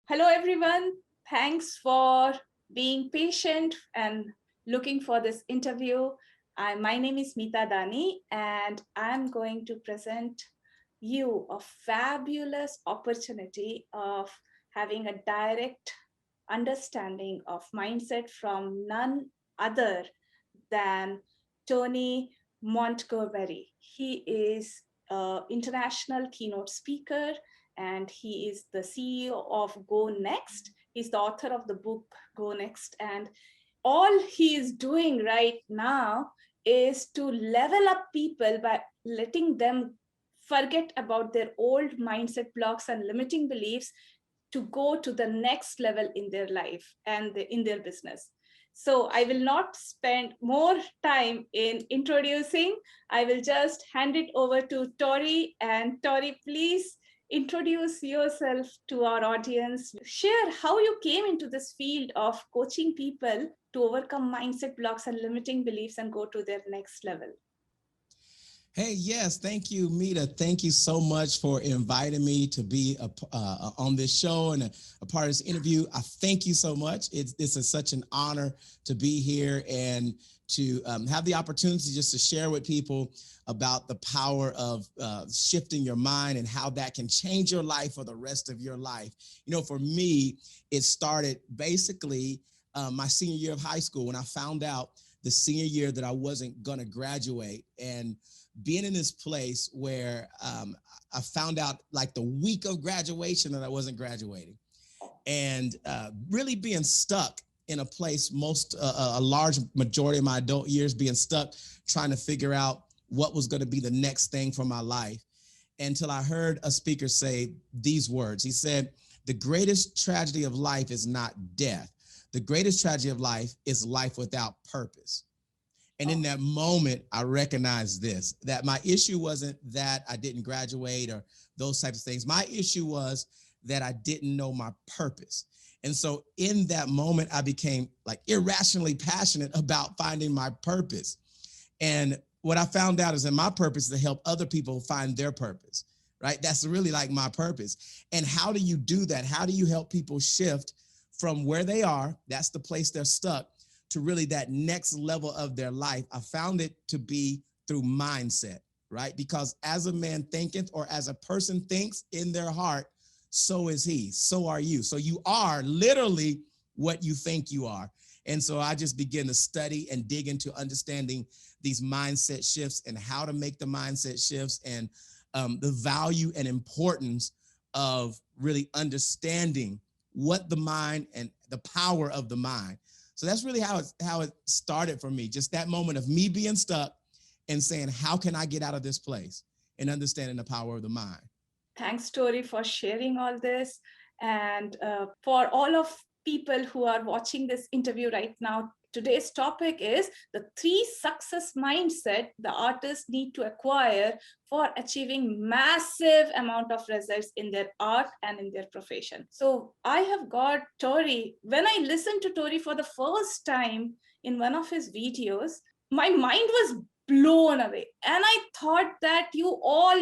Hello, everyone. Thanks for being patient and looking for this interview. My name is Meeta Dani, and I'm going to present you a fabulous opportunity of having a direct understanding of mindset from none other than Tony Montgomery. He is an international keynote speaker and he is the CEO of Go Next. He's the author of the book Go Next. And all he is doing right now is to level up people by letting them forget about their old mindset blocks and limiting beliefs to go to the next level in their life and in their business. So I will not spend more time in introducing. I will just hand it over to Torrey. And Torrey, please introduce yourself to our audience. Share how you came into this field of coaching people to overcome mindset blocks and limiting beliefs and go to their next level. Hey, yes, thank you, Meeta. Thank you so much for inviting me to be on this show and a part of this interview. I thank you so much. This is such an honor to be here and to have the opportunity just to share with people about the power of shifting your mind and how that can change your life for the rest of your life. You know, for me, it started basically my senior year of high school when I found out the senior year that I wasn't going to graduate, and being in this place where I found out like the week of graduation that I wasn't graduating, and really being stuck in a place a large majority of my adult years being stuck trying to figure out what was going to be the next thing for my life, until I heard a speaker say these words. He said, "The greatest tragedy of life is not death. The greatest tragedy of life is life without purpose." And in that moment, I recognized this, that my issue wasn't that I didn't graduate or those types of things. My issue was that I didn't know my purpose. And so in that moment, I became like irrationally passionate about finding my purpose. And what I found out is that my purpose is to help other people find their purpose, right? That's really like my purpose. And how do you do that? How do you help people shift from where they are, that's the place they're stuck, to really that next level of their life? I found it to be through mindset, right? Because as a man thinketh, or as a person thinks in their heart, so is he, so are you. So you are literally what you think you are. And so I just began to study and dig into understanding these mindset shifts and how to make the mindset shifts, and the value and importance of really understanding what the mind and the power of the mind. So that's really how it started for me. Just that moment of me being stuck and saying, how can I get out of this place, and understanding the power of the mind. Thanks, Tori, for sharing all this. And for all of people who are watching this interview right now, today's topic is the 3 success mindset the artists need to acquire for achieving massive amount of results in their art and in their profession. So I have got Tori. When I listened to Tori for the first time in one of his videos, my mind was blown away. And I thought that you all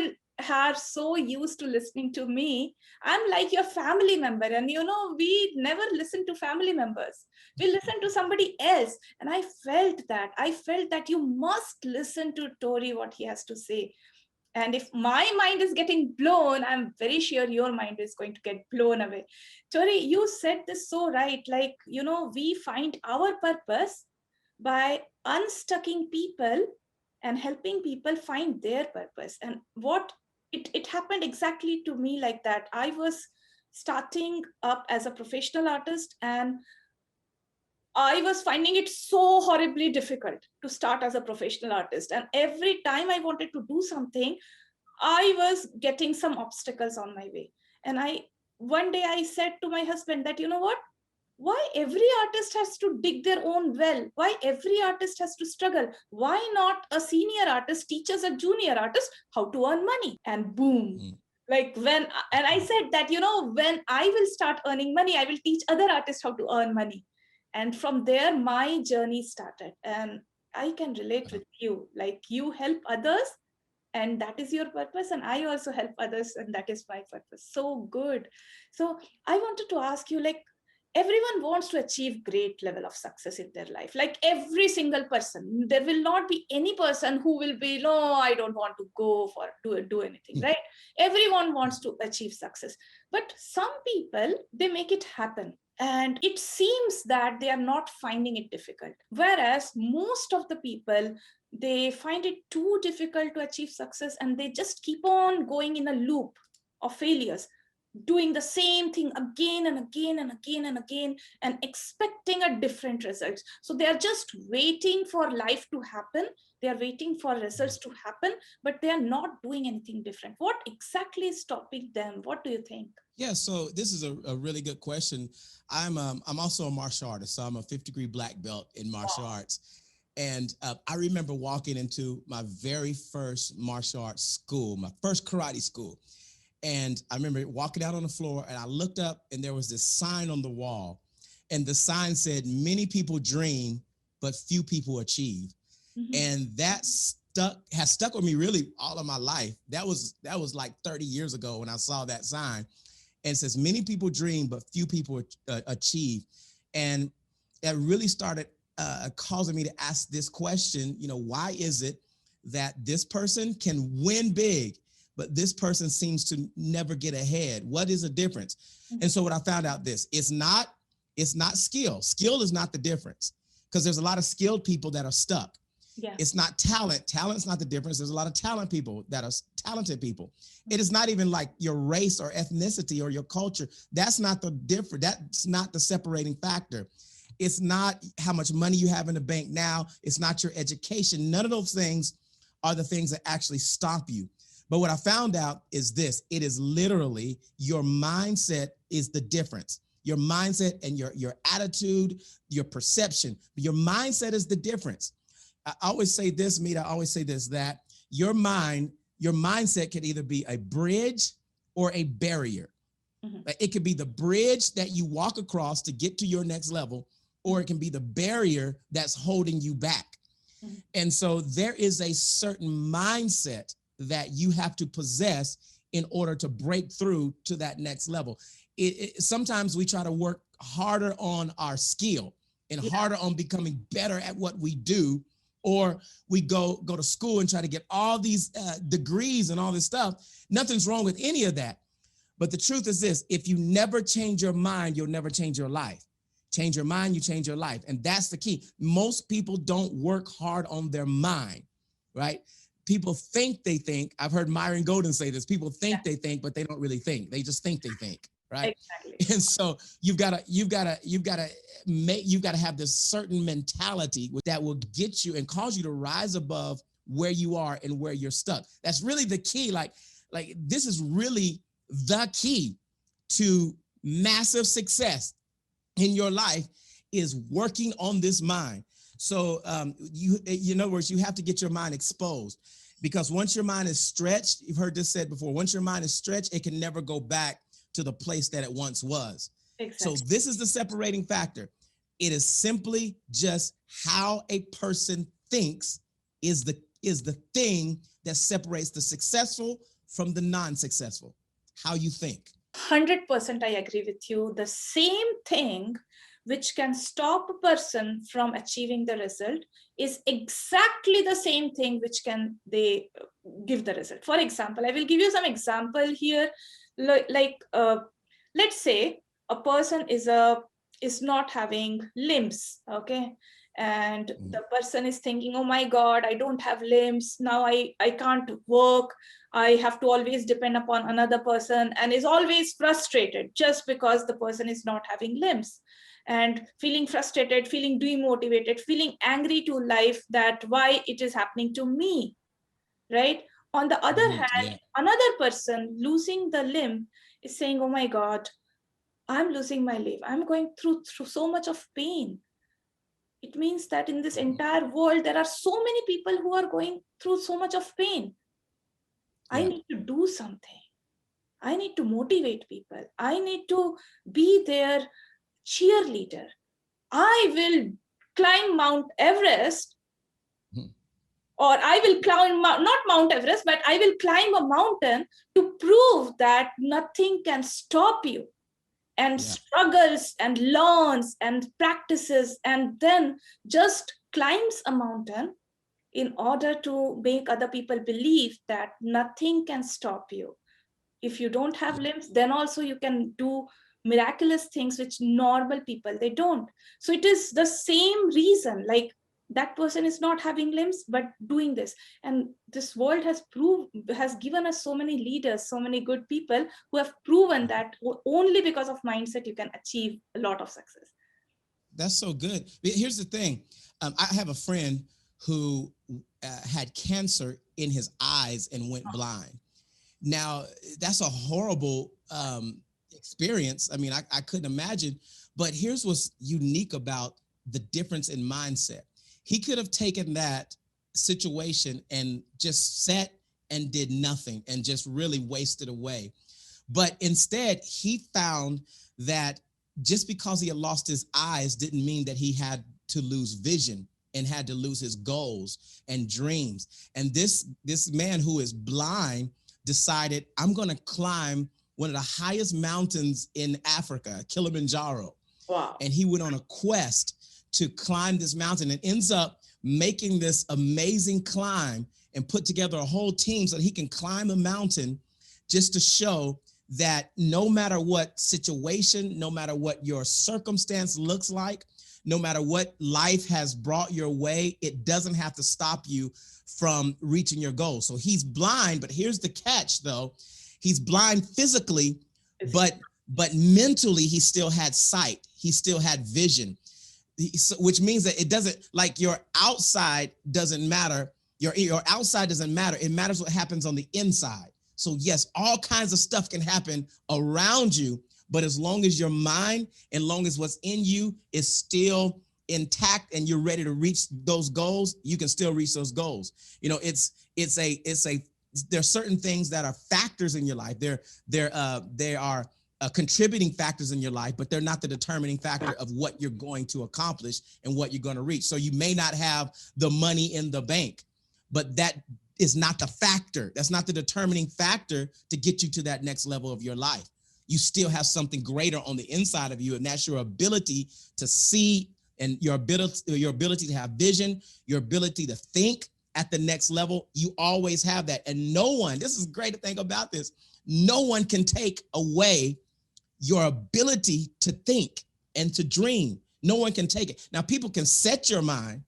are so used to listening to me. I'm like your family member, and we never listen to family members. We listen to somebody else. And I felt that you must listen to Tori, what he has to say. And if my mind is getting blown, I'm very sure your mind is going to get blown away. Tori, you said this so right. Like, we find our purpose by unstucking people and helping people find their purpose. And it happened exactly to me like that. I was starting up as a professional artist, and I was finding it so horribly difficult to start as a professional artist. And every time I wanted to do something, I was getting some obstacles on my way. And one day I said to my husband that, you know what? Why every artist has to dig their own well? Why every artist has to struggle? Why not a senior artist teaches a junior artist how to earn money? And boom. Like and I said that, when I will start earning money, I will teach other artists how to earn money. And from there, my journey started. And I can relate with you. Like, you help others, and that is your purpose, and I also help others, and that is my purpose. So good. So I wanted to ask you, like, everyone wants to achieve great level of success in their life, like every single person. There will not be any person who will be, no, I don't want to go for do anything, right? Everyone wants to achieve success, but some people, they make it happen, and it seems that they are not finding it difficult, whereas most of the people, they find it too difficult to achieve success, and they just keep on going in a loop of failures, doing the same thing again and again and again and again, and expecting a different results. So they are just waiting for life to happen, they are waiting for results to happen, but they are not doing anything different. What exactly is stopping them? What do you think? Yeah, so this is a really good question. I'm also a martial artist, so I'm a 5th-degree black belt in martial arts. And I remember walking into my very first martial arts school, my first karate school. And I remember walking out on the floor, and I looked up, and there was this sign on the wall. And the sign said, "Many people dream, but few people achieve." Mm-hmm. And that has stuck with me really all of my life. That was like 30 years ago when I saw that sign. And it says, "Many people dream, but few people achieve." And that really started causing me to ask this question, why is it that this person can win big, but this person seems to never get ahead? What is the difference? Mm-hmm. And so what I found out it's not skill. Skill is not the difference, because there's a lot of skilled people that are stuck. Yeah. It's not talent. Talent's not the difference. There's a lot of talented people that are talented people. It is not even like your race or ethnicity or your culture. That's not the difference. That's not the separating factor. It's not how much money you have in the bank now. It's not your education. None of those things are the things that actually stop you. But what I found out is this: it is literally your mindset is the difference. Your mindset and your attitude, your perception. Your mindset is the difference. I always say this, Meeta, I always say this, that your mindset can either be a bridge or a barrier. Mm-hmm. It could be the bridge that you walk across to get to your next level, or it can be the barrier that's holding you back. Mm-hmm. And so there is a certain mindset that you have to possess in order to break through to that next level. Sometimes we try to work harder on our skill and harder on becoming better at what we do, or we go to school and try to get all these degrees and all this stuff. Nothing's wrong with any of that. But the truth is this: if you never change your mind, you'll never change your life. Change your mind, you change your life. And that's the key. Most people don't work hard on their mind, right? People think they think. I've heard Myron Golden say this: people think they think, but they don't really think. They just think they think, right? Exactly. And so you've got to have this certain mentality that will get you and cause you to rise above where you are and where you're stuck. That's really the key. Like this is really the key to massive success in your life, is working on this mind. So in other words, you have to get your mind exposed, because once your mind is stretched, you've heard this said before, once your mind is stretched, it can never go back to the place that it once was. Exactly. So this is the separating factor. It is simply just how a person thinks is the thing that separates the successful from the non-successful. How you think. 100% I agree with you. The same thing which can stop a person from achieving the result is exactly the same thing which can they give the result. For example, I will give you some example here. Let's say a person is not having limbs, okay? And the person is thinking, oh my God, I don't have limbs. Now I can't work. I have to always depend upon another person, and is always frustrated just because the person is not having limbs, and feeling frustrated, feeling demotivated, feeling angry to life that why it is happening to me, right? On the other hand, another person losing the limb is saying, oh my God, I'm losing my limb. I'm going through so much of pain. It means that in this entire world, there are so many people who are going through so much of pain. I need to do something. I need to motivate people. I need to be their cheerleader. I will climb Mount Everest or I will climb, not Mount Everest, but I will climb a mountain to prove that nothing can stop you, and Yeah. struggles and learns and practices and then just climbs a mountain in order to make other people believe that nothing can stop you. If you don't have limbs, then also you can do miraculous things which normal people they don't. So it is the same reason, like that person is not having limbs but doing this. And this world has given us so many leaders, so many good people who have proven that only because of mindset you can achieve a lot of success. That's so good. Here's the thing. I have a friend who had cancer in his eyes and went blind. Now, that's a horrible experience. I mean, I couldn't imagine. But here's what's unique about the difference in mindset. He could have taken that situation and just sat and did nothing and just really wasted away. But instead, he found that just because he had lost his eyes didn't mean that he had to lose vision and had to lose his goals and dreams. And this man who is blind decided, I'm going to climb one of the highest mountains in Africa, Kilimanjaro. Wow. And he went on a quest to climb this mountain and ends up making this amazing climb and put together a whole team so that he can climb a mountain, just to show that no matter what situation, no matter what your circumstance looks like, no matter what life has brought your way, it doesn't have to stop you from reaching your goal. So he's blind, but here's the catch though. He's blind physically, but mentally he still had sight. He still had vision, which means that it doesn't, like, your outside doesn't matter. Your outside doesn't matter. It matters what happens on the inside. So yes, all kinds of stuff can happen around you, but as long as your mind and long as what's in you is still intact and you're ready to reach those goals, you can still reach those goals. You know, there's certain things that are factors in your life. They are contributing factors in your life, but they're not the determining factor of what you're going to accomplish and what you're going to reach. So you may not have the money in the bank, but that is not the factor. That's not the determining factor to get you to that next level of your life. You still have something greater on the inside of you, and that's your ability to see and your ability to have vision, your ability to think at the next level. You always have that. And no one, this is great to think about this, no one can take away your ability to think and to dream. No one can take it. Now, people can set your mind,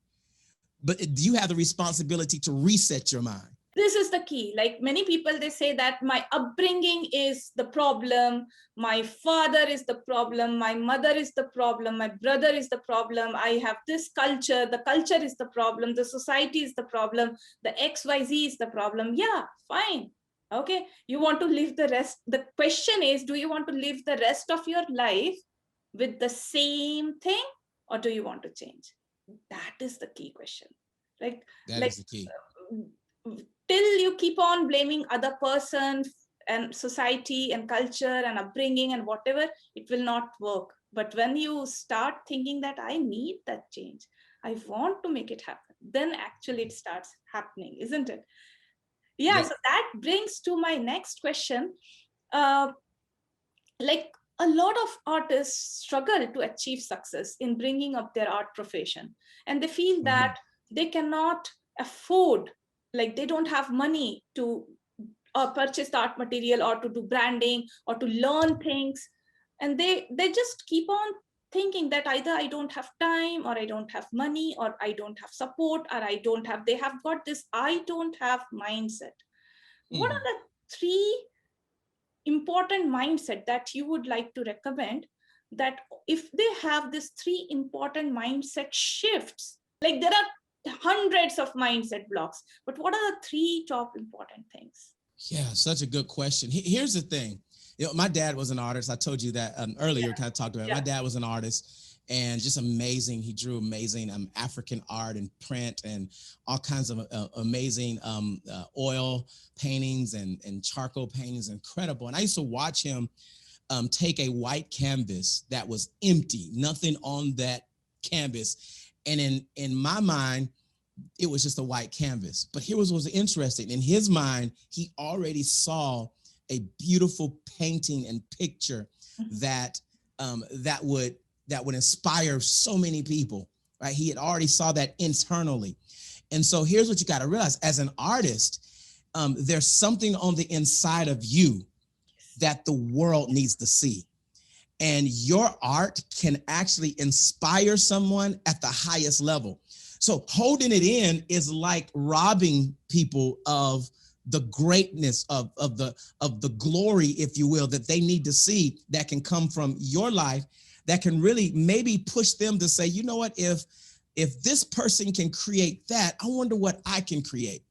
but you have the responsibility to reset your mind. This is the key. Like many people, they say that my upbringing is the problem, my father is the problem, my mother is the problem, my brother is the problem, I have this culture, the culture is the problem, the society is the problem, the XYZ is the problem. Yeah, fine. Okay, you want to live the rest. The question is, do you want to live the rest of your life with the same thing, or do you want to change? That is the key question. That is the key. Till you keep on blaming other person and society and culture and upbringing and whatever, it will not work. But when you start thinking that I need that change, I want to make it happen, then actually it starts happening, isn't it? Yeah. Yep. So that brings to my next question. Like a lot of artists struggle to achieve success in bringing up their art profession, and they feel that they cannot afford, like they don't have money to purchase the art material or to do branding or to learn things. And they just keep on thinking that either I don't have time, or I don't have money, or I don't have support, or they have got this I don't have mindset. What are the three important mindset that you would like to recommend, that if they have this three important mindset shifts, like there are hundreds of mindset blocks, but what are the three top important things? Yeah, such a good question. Here's the thing. You know, my dad was an artist. I told you that earlier, kind of talked about it. My dad was an artist and just amazing. He drew amazing African art and print and all kinds of amazing oil paintings and charcoal paintings, incredible. And I used to watch him take a white canvas that was empty, nothing on that canvas. And in my mind, it was just a white canvas. But here was what was interesting. In his mind, he already saw a beautiful painting and picture that that would inspire so many people, right? He had already saw that internally. And so here's what you got to realize: as an artist, there's something on the inside of you that the world needs to see. And your art can actually inspire someone at the highest level. So holding it in is like robbing people of the greatness of the glory, if you will, that they need to see, that can come from your life, that can really maybe push them to say, you know what, if this person can create that, I wonder what I can create.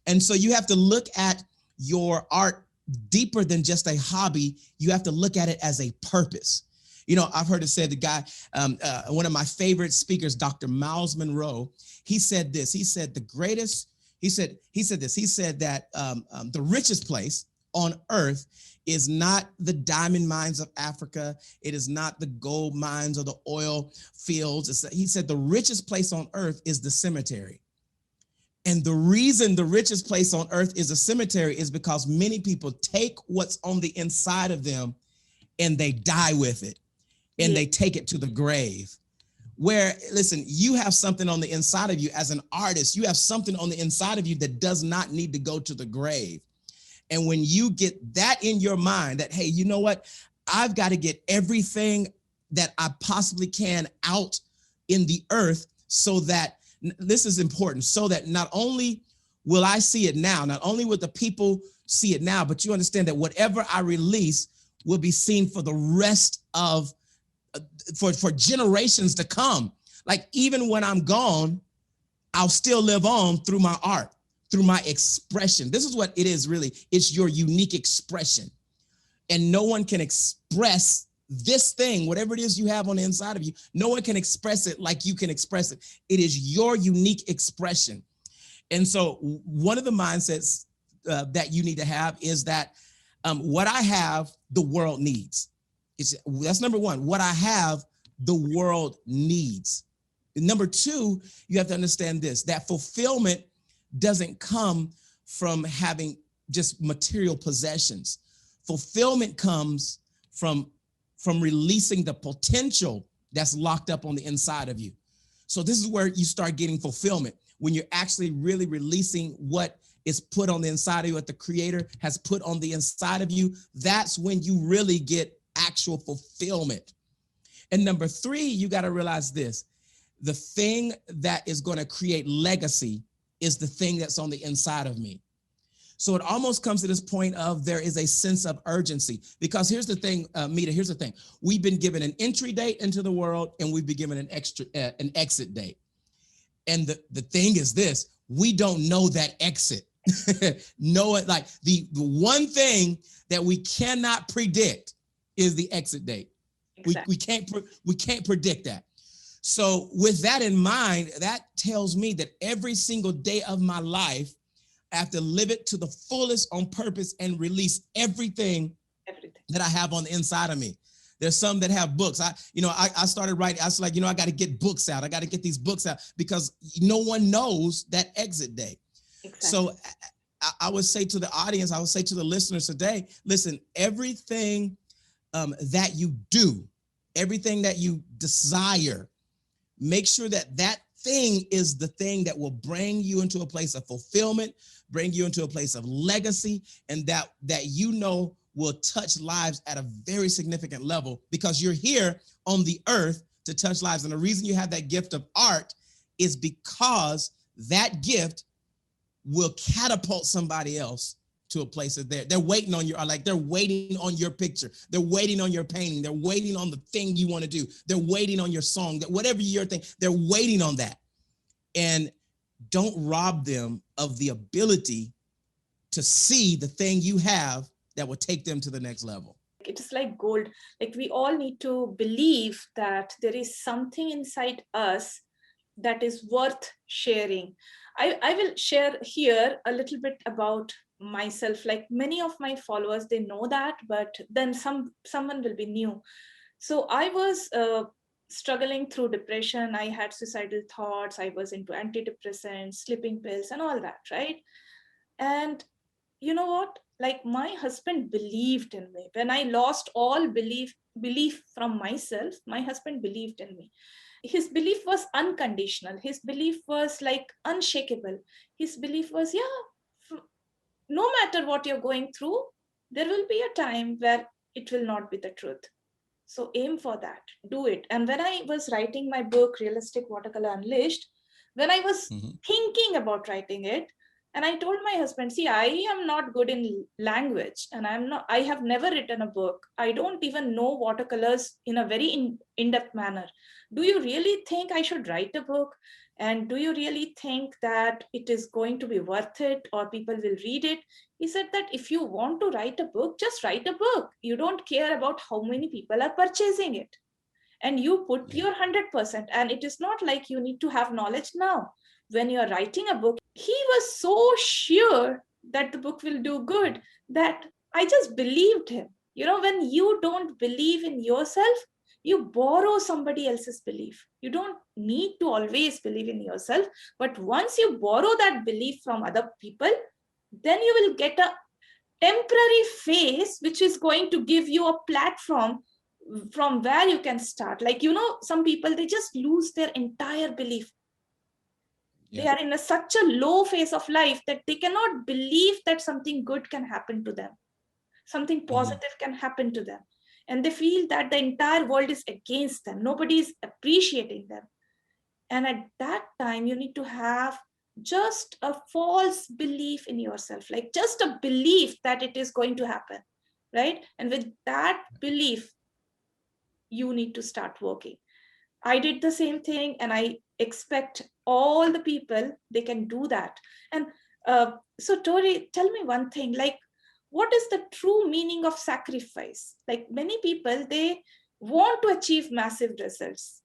And so you have to look at your art deeper than just a hobby. You have to look at it as a purpose. You know, I've heard it said, the guy, one of my favorite speakers, Dr. Miles Monroe, he said this. He said the greatest, he said that the richest place on earth is not the diamond mines of Africa. It is not the gold mines or the oil fields. He said the richest place on earth is the cemetery. And the reason the richest place on earth is a cemetery is because many people take what's on the inside of them and they die with it, and they take it to the grave. Where, listen, you have something on the inside of you as an artist. You have something on the inside of you that does not need to go to the grave. And when you get that in your mind, that, hey, you know what? I've got to get everything that I possibly can out in the earth, so that, this is important, so that not only will I see it now, not only will the people see it now, but you understand that whatever I release will be seen for the rest of, for generations to come. Like, even when I'm gone, I'll still live on through my art, through my expression. This is what it is, really. It's your unique expression. And no one can express this thing, whatever it is you have on the inside of you, no one can express it like you can express it. It is your unique expression. And so one of the mindsets that you need to have is that what I have, the world needs. That's number one. What I have, the world needs. And number two, you have to understand this, that fulfillment doesn't come from having just material possessions. Fulfillment comes from releasing the potential that's locked up on the inside of you. So this is where you start getting fulfillment, when you're actually really releasing what is put on the inside of you, what the Creator has put on the inside of you. That's when you really get actual fulfillment. And number three, you got to realize this: the thing that is going to create legacy is the thing that's on the inside of me. So it almost comes to this point of there is a sense of urgency, because here's the thing, Meeta, here's the thing. We've been given an entry date into the world, and we've been given an exit date. And the thing is this: we don't know that exit. Like the one thing that we cannot predict is the exit date. Exactly. We can't predict that. So with that in mind, that tells me that every single day of my life, I have to live it to the fullest on purpose and release everything that I have on the inside of me. There's some that have books. I started writing. I was like, I got to get books out. I got to get these books out, because no one knows that exit day. Exactly. So I would say to the audience, I would say to the listeners today, listen, everything that you do, everything that you desire, make sure that that thing is the thing that will bring you into a place of fulfillment, bring you into a place of legacy, and that will touch lives at a very significant level, because you're here on the earth to touch lives. And the reason you have that gift of art is because that gift will catapult somebody else to a place that they're waiting on you, or like they're waiting on your picture. They're waiting on your painting. They're waiting on the thing you want to do. They're waiting on your song, that whatever your thing, they're waiting on that. And don't rob them of the ability to see the thing you have that will take them to the next level. It is like gold. Like, we all need to believe that there is something inside us that is worth sharing. I will share here a little bit about myself. Like, many of my followers, they know that, but then someone will be new. So I was struggling through depression. I had suicidal thoughts. I was into antidepressants, sleeping pills, and all that, right? And you know what? Like, my husband believed in me. When I lost all belief from myself, my husband believed in me. His belief was unconditional. His belief was like unshakable. His belief was, yeah, no matter what you're going through, there will be a time where it will not be the truth. So aim for that, do it. And when I was writing my book, Realistic Watercolor Unleashed, when I was thinking about writing it, and I told my husband, see, I am not good in language, and I have never written a book. I don't even know watercolors in a very in-depth manner. Do you really think I should write a book? And do you really think that it is going to be worth it or people will read it? He said that if you want to write a book, just write a book. You don't care about how many people are purchasing it. And you put your 100%. And it is not like you need to have knowledge now. When you're writing a book, he was so sure that the book will do good that I just believed him. You know, when you don't believe in yourself, you borrow somebody else's belief. You don't need to always believe in yourself. But once you borrow that belief from other people, then you will get a temporary phase which is going to give you a platform from where you can start. Like, you know, some people, they just lose their entire belief. They are in such a low phase of life that they cannot believe that something good can happen to them, something positive can happen to them, and they feel that the entire world is against them, nobody is appreciating them. And at that time, you need to have just a false belief in yourself, like just a belief that it is going to happen, right? And with that belief, you need to start working. I did the same thing, and I expect all the people, they can do that. And so, Torrey, tell me one thing, like, what is the true meaning of sacrifice? Like, many people, they want to achieve massive results.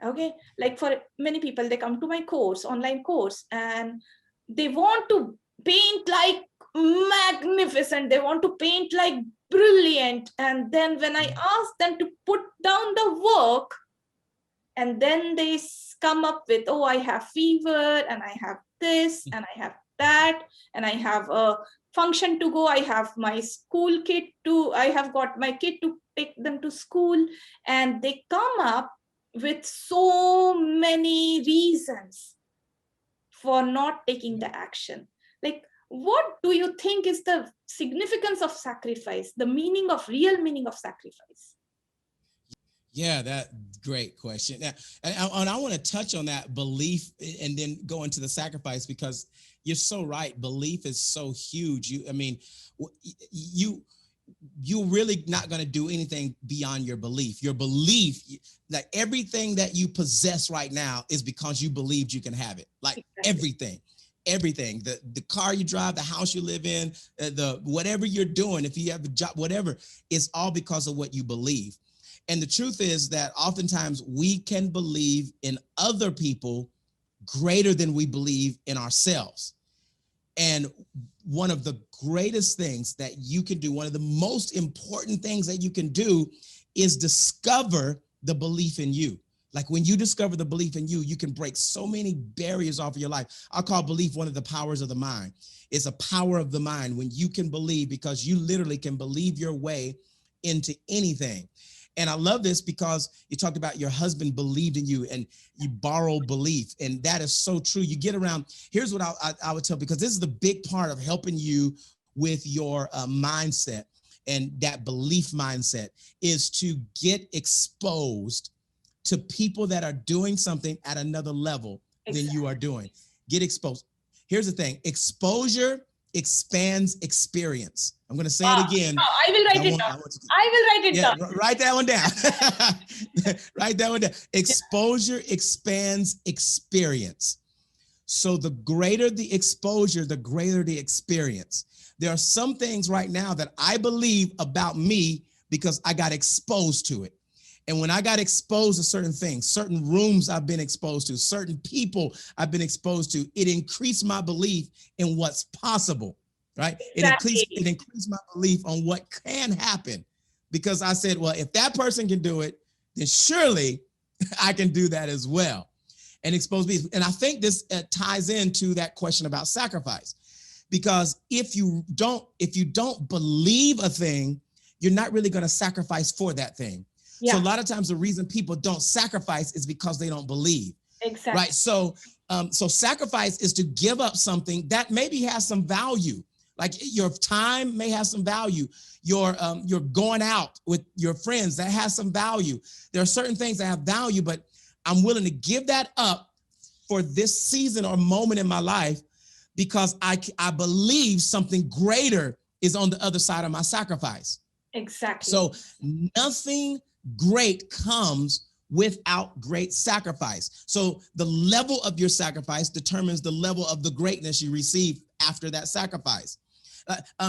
Okay, like for many people, they come to my course, online course, and they want to paint like magnificent, they want to paint like brilliant. And then when I ask them to put down the work, and then they come up with, oh, I have fever, and I have this, and I have that, and I have a function to go, I have my school kid to, I have got my kid to take them to school. And they come up with so many reasons for not taking the action. Like, what do you think is the significance of sacrifice, the meaning of real meaning of sacrifice? Yeah, that great question. Now, and I want to touch on that belief and then go into the sacrifice, because you're so right. Belief is so huge. You're really not going to do anything beyond your belief. Your belief, like everything that you possess right now, is because you believed you can have it. Like everything, the car you drive, the house you live in, the whatever you're doing, if you have a job, whatever, it's all because of what you believe. And the truth is that oftentimes we can believe in other people greater than we believe in ourselves. And one of the greatest things that you can do, one of the most important things that you can do, is discover the belief in you. Like, when you discover the belief in you, you can break so many barriers off of your life. I call belief one of the powers of the mind. It's a power of the mind when you can believe, because you literally can believe your way into anything. And I love this because you talked about your husband believed in you and you borrowed belief. And that is so true. You get around, here's what I would tell, because this is the big part of helping you with your mindset, and that belief mindset is to get exposed to people that are doing something at another level than you are doing. Get exposed. Here's the thing, exposure expands experience. I'm going to say it again. I will write it down. I will write it down. Write that one down. Write that one down. Exposure expands experience. So the greater the exposure, the greater the experience. There are some things right now that I believe about me because I got exposed to it. And when I got exposed to certain things, certain rooms I've been exposed to, certain people I've been exposed to, it increased my belief in what's possible, right? Exactly. It increased my belief on what can happen, because I said, well, if that person can do it, then surely I can do that as well and expose me. And I think this ties into that question about sacrifice, because if you don't believe a thing, you're not really going to sacrifice for that thing. Yeah. So a lot of times the reason people don't sacrifice is because they don't believe. Exactly. Right. So sacrifice is to give up something that maybe has some value. Like your time may have some value. You're going out with your friends, that has some value. There are certain things that have value, but I'm willing to give that up for this season or moment in my life because I believe something greater is on the other side of my sacrifice. Exactly. So nothing great comes without great sacrifice. So the level of your sacrifice determines the level of the greatness you receive after that sacrifice.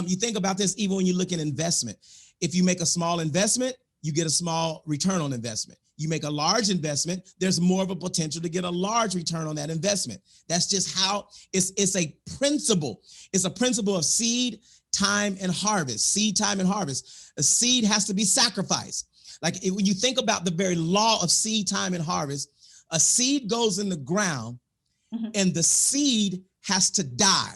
You think about this even when you look at investment. If you make a small investment, you get a small return on investment. You make a large investment, there's more of a potential to get a large return on that investment. That's just how it's a principle. It's a principle of seed, time, and harvest. Seed, time, and harvest. A seed has to be sacrificed. Like when you think about the very law of seed, time, and harvest, a seed goes in the ground and the seed has to die.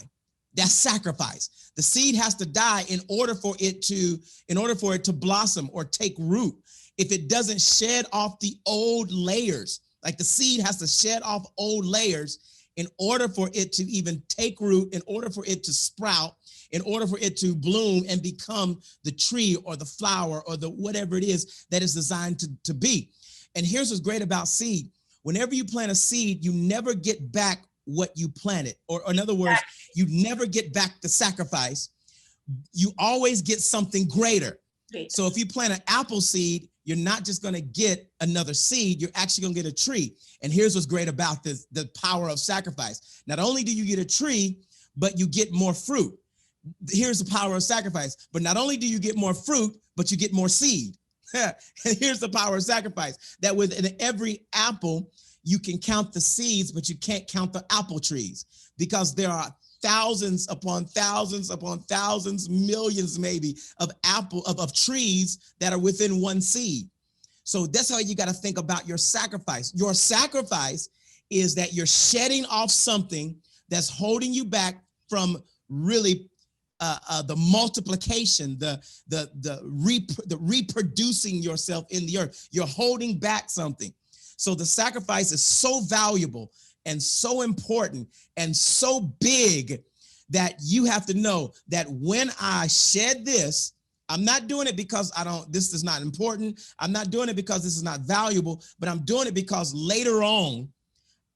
That's sacrifice. The seed has to die in order for it to blossom or take root. If it doesn't shed off the old layers, like the seed has to shed off old layers in order for it to even take root, in order for it to sprout, in order for it to bloom and become the tree or the flower or the whatever it is that is designed to be. And here's what's great about seed. Whenever you plant a seed, you never get back what you planted. Or in other words, you never get back the sacrifice. You always get something greater. So if you plant an apple seed, you're not just going to get another seed, you're actually going to get a tree. And here's what's great about this, the power of sacrifice. Not only do you get a tree, but you get more fruit. Here's the power of sacrifice. But not only do you get more fruit, but you get more seed. And here's the power of sacrifice, that within every apple, you can count the seeds, but you can't count the apple trees, because there are thousands upon thousands upon thousands, millions maybe of trees that are within one seed. So that's how you got to think about your sacrifice. Your sacrifice is that you're shedding off something that's holding you back from really the multiplication, the reproducing yourself in the earth. You're holding back something. So the sacrifice is so valuable and so important and so big that you have to know that when I shed this, I'm not doing it because this is not important. I'm not doing it because this is not valuable, but I'm doing it because later on,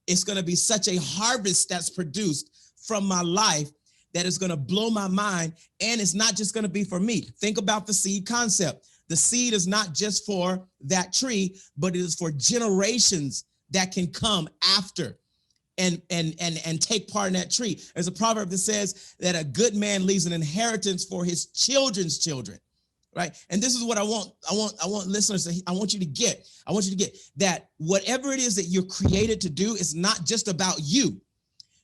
it's going to be such a harvest that's produced from my life that is going to blow my mind. And it's not just going to be for me. Think about the seed concept. The seed is not just for that tree, but it is for generations that can come after and take part in that tree. There's a proverb that says that a good man leaves an inheritance for his children's children, right? And this is what I want listeners to, I want you to get that whatever it is that you're created to do is not just about you.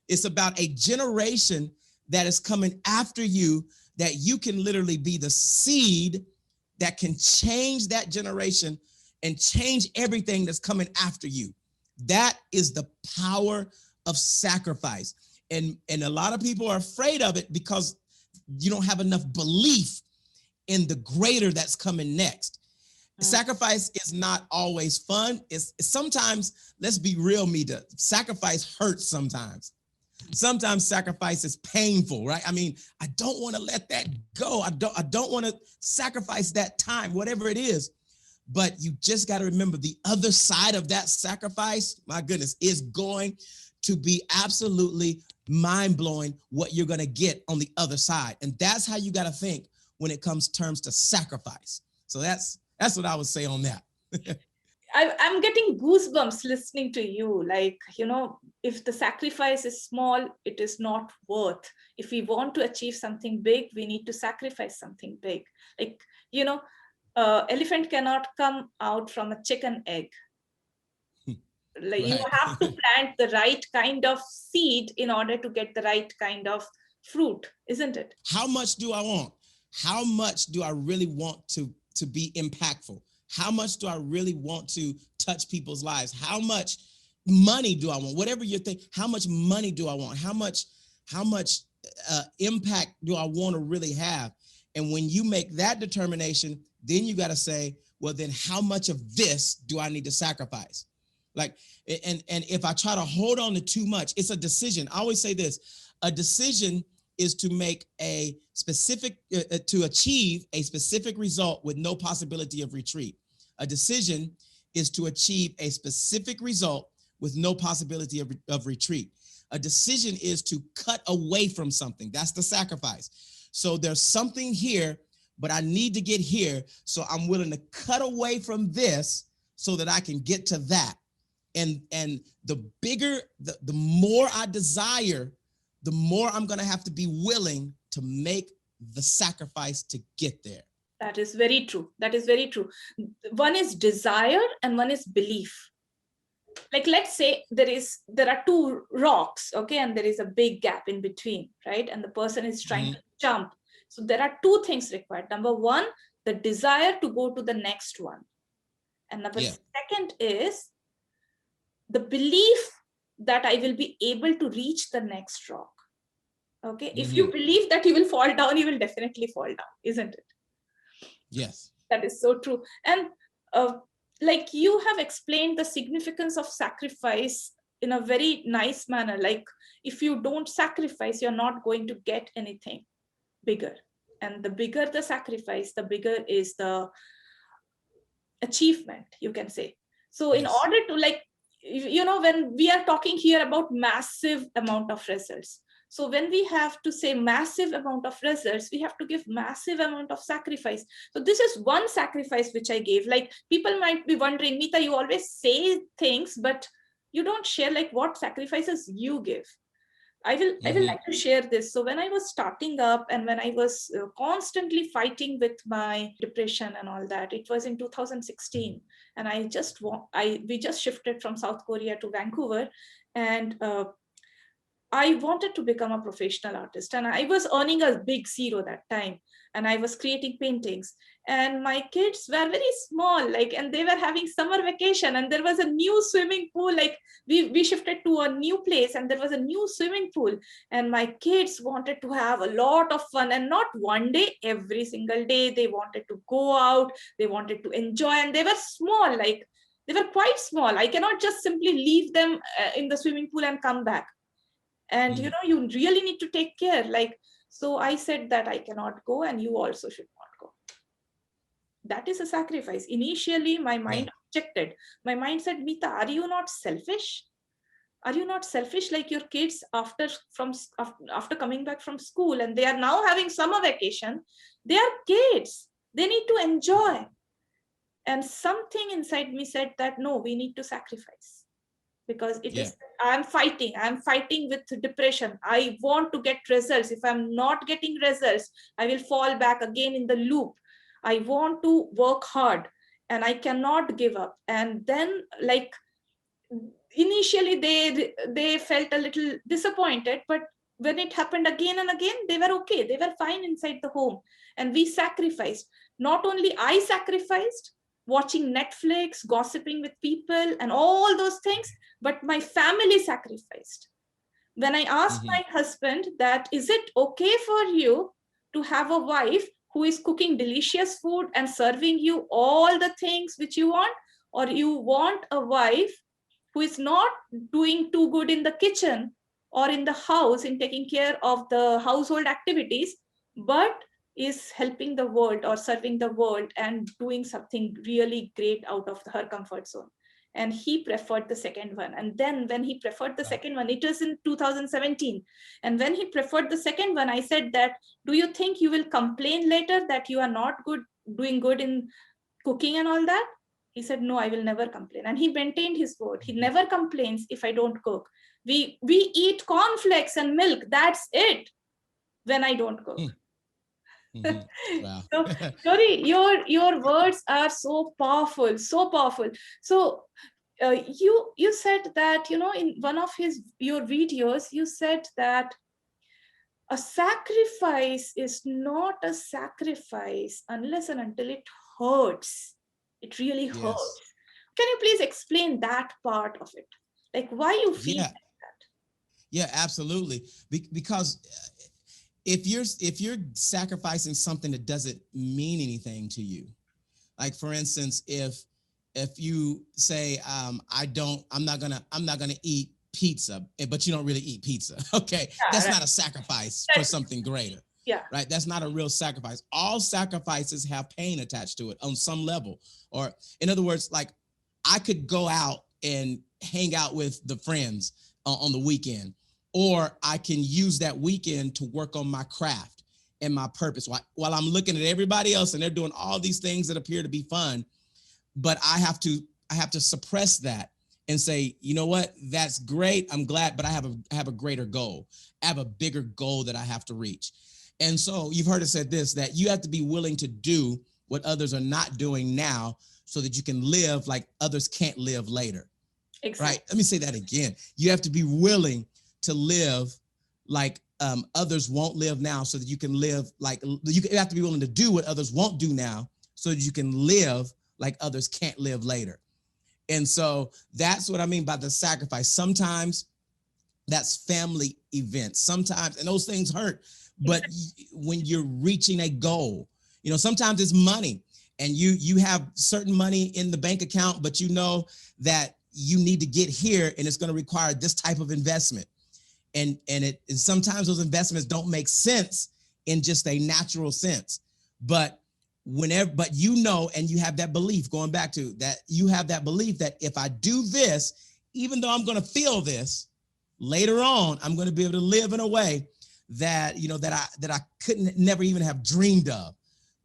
It's about a generation that is coming after you, that you can literally be the seed that can change that generation and change everything that's coming after you. That is the power of sacrifice. And a lot of people are afraid of it because you don't have enough belief in the greater that's coming next. Sacrifice is not always fun. It's sometimes, let's be real, Meeta, sacrifice hurts sometimes. Sometimes sacrifice is painful, right? I mean, I don't want to let that go. I don't want to sacrifice that time, whatever it is. But you just got to remember the other side of that sacrifice, my goodness, is going to be absolutely mind-blowing what you're going to get on the other side. And that's how you got to think when it comes terms to sacrifice. So that's what I would say on that. I'm getting goosebumps listening to you. Like, if the sacrifice is small, it is not worth. If we want to achieve something big, we need to sacrifice something big. Like, elephant cannot come out from a chicken egg. Like, right. You have to plant the right kind of seed in order to get the right kind of fruit, isn't it? How much do I want? How much do I really want to be impactful? How much do I really want to touch people's lives? How much money do I want? Whatever you think, how much money do I want? How much impact do I want to really have? And when you make that determination, then you got to say, well, then how much of this do I need to sacrifice? Like, and if I try to hold on to too much, it's a decision. I always say this: a decision is to make a specific, to achieve a specific result with no possibility of retreat. A decision is to achieve a specific result with no possibility of retreat. A decision is to cut away from something. That's the sacrifice. So there's something here, but I need to get here. So I'm willing to cut away from this so that I can get to that. And the bigger, the more I desire, the more I'm going to have to be willing to make the sacrifice to get there. That is very true. That is very true. One is desire and one is belief. Like, let's say there are two rocks, okay, and there is a big gap in between, right? And the person is trying to jump. So there are two things required. Number one, the desire to go to the next one. And number second is the belief that I will be able to reach the next rock. Okay. If you believe that you will fall down, you will definitely fall down, isn't it? Yes. That is so true. And like, you have explained the significance of sacrifice in a very nice manner. Like, if you don't sacrifice, you're not going to get anything bigger. And the bigger the sacrifice, the bigger is the achievement, you can say. So in order to, like, when we are talking here about massive amount of results, so when we have to say massive amount of results, we have to give massive amount of sacrifice. So this is one sacrifice which I gave. Like, people might be wondering, Meeta, you always say things, but you don't share like what sacrifices you give. I will like to share this. So when I was starting up and when I was constantly fighting with my depression and all that, it was in 2016, and we just shifted from South Korea to Vancouver, and I wanted to become a professional artist, and I was earning a big zero that time, and I was creating paintings, and my kids were very small, like, and they were having summer vacation, and there was a new swimming pool. Like, we shifted to a new place, and there was a new swimming pool, and my kids wanted to have a lot of fun, and not one day, every single day they wanted to go out, they wanted to enjoy, and they were small, like they were quite small. I cannot just simply leave them in the swimming pool and come back. And you really need to take care. Like, so I said that I cannot go, and you also should not go. That is a sacrifice. Initially, my mind objected. My mind said, Meeta, are you not selfish? Are you not selfish? Like, your kids after coming back from school, and they are now having summer vacation, they are kids, they need to enjoy. And something inside me said that no, we need to sacrifice, because it is, I'm fighting with depression. I want to get results. If I'm not getting results, I will fall back again in the loop. I want to work hard, and I cannot give up. And then, like, initially they felt a little disappointed, but when it happened again and again, they were okay, they were fine inside the home. And we sacrificed. Not only I sacrificed watching Netflix, gossiping with people and all those things, but my family sacrificed. When I asked my husband that, is it okay for you to have a wife who is cooking delicious food and serving you all the things which you want, or you want a wife who is not doing too good in the kitchen or in the house in taking care of the household activities, but is helping the world or serving the world and doing something really great out of her comfort zone? And he preferred the second one. And then when he preferred the second one, it was in 2017. And when he preferred the second one, I said that, do you think you will complain later that you are not doing good in cooking and all that? He said, no, I will never complain. And he maintained his word. He never complains if I don't cook. We eat cornflakes and milk. That's it when I don't cook. Wow. So, Torrey, your words are so powerful, so powerful. So you said that, in one of your videos, you said that a sacrifice is not a sacrifice unless and until it hurts. It really Yes. hurts. Can you please explain that part of it? Like why you feel Yeah. like that? Yeah, absolutely. Because if you're sacrificing something that doesn't mean anything to you, like for instance, if you say I'm not gonna eat pizza, but you don't really eat pizza, okay, Yeah, that's right. not a sacrifice for That's, something greater, yeah, right? That's not a real sacrifice. All sacrifices have pain attached to it on some level, or in other words, like I could go out and hang out with the friends on the weekend, or I can use that weekend to work on my craft and my purpose while I'm looking at everybody else and they're doing all these things that appear to be fun, but I have to suppress that and say, you know what, that's great, I'm glad, but I have a greater goal. I have a bigger goal that I have to reach. And so you've heard it said this, that you have to be willing to do what others are not doing now so that you can live like others can't live later. Right? exactly. Let me say that again. You have to be willing to live like others won't live now so that you can live like you have to be willing to do what others won't do now so that you can live like others can't live later. And so that's what I mean by the sacrifice. Sometimes that's family events. Sometimes, and those things hurt, but Exactly. when you're reaching a goal, sometimes it's money and you have certain money in the bank account, but you know that you need to get here and it's going to require this type of investment. And sometimes those investments don't make sense in just a natural sense. But and you have that belief, going back to that, you have that belief that if I do this, even though I'm going to feel this, later on, I'm going to be able to live in a way that, that I couldn't never even have dreamed of.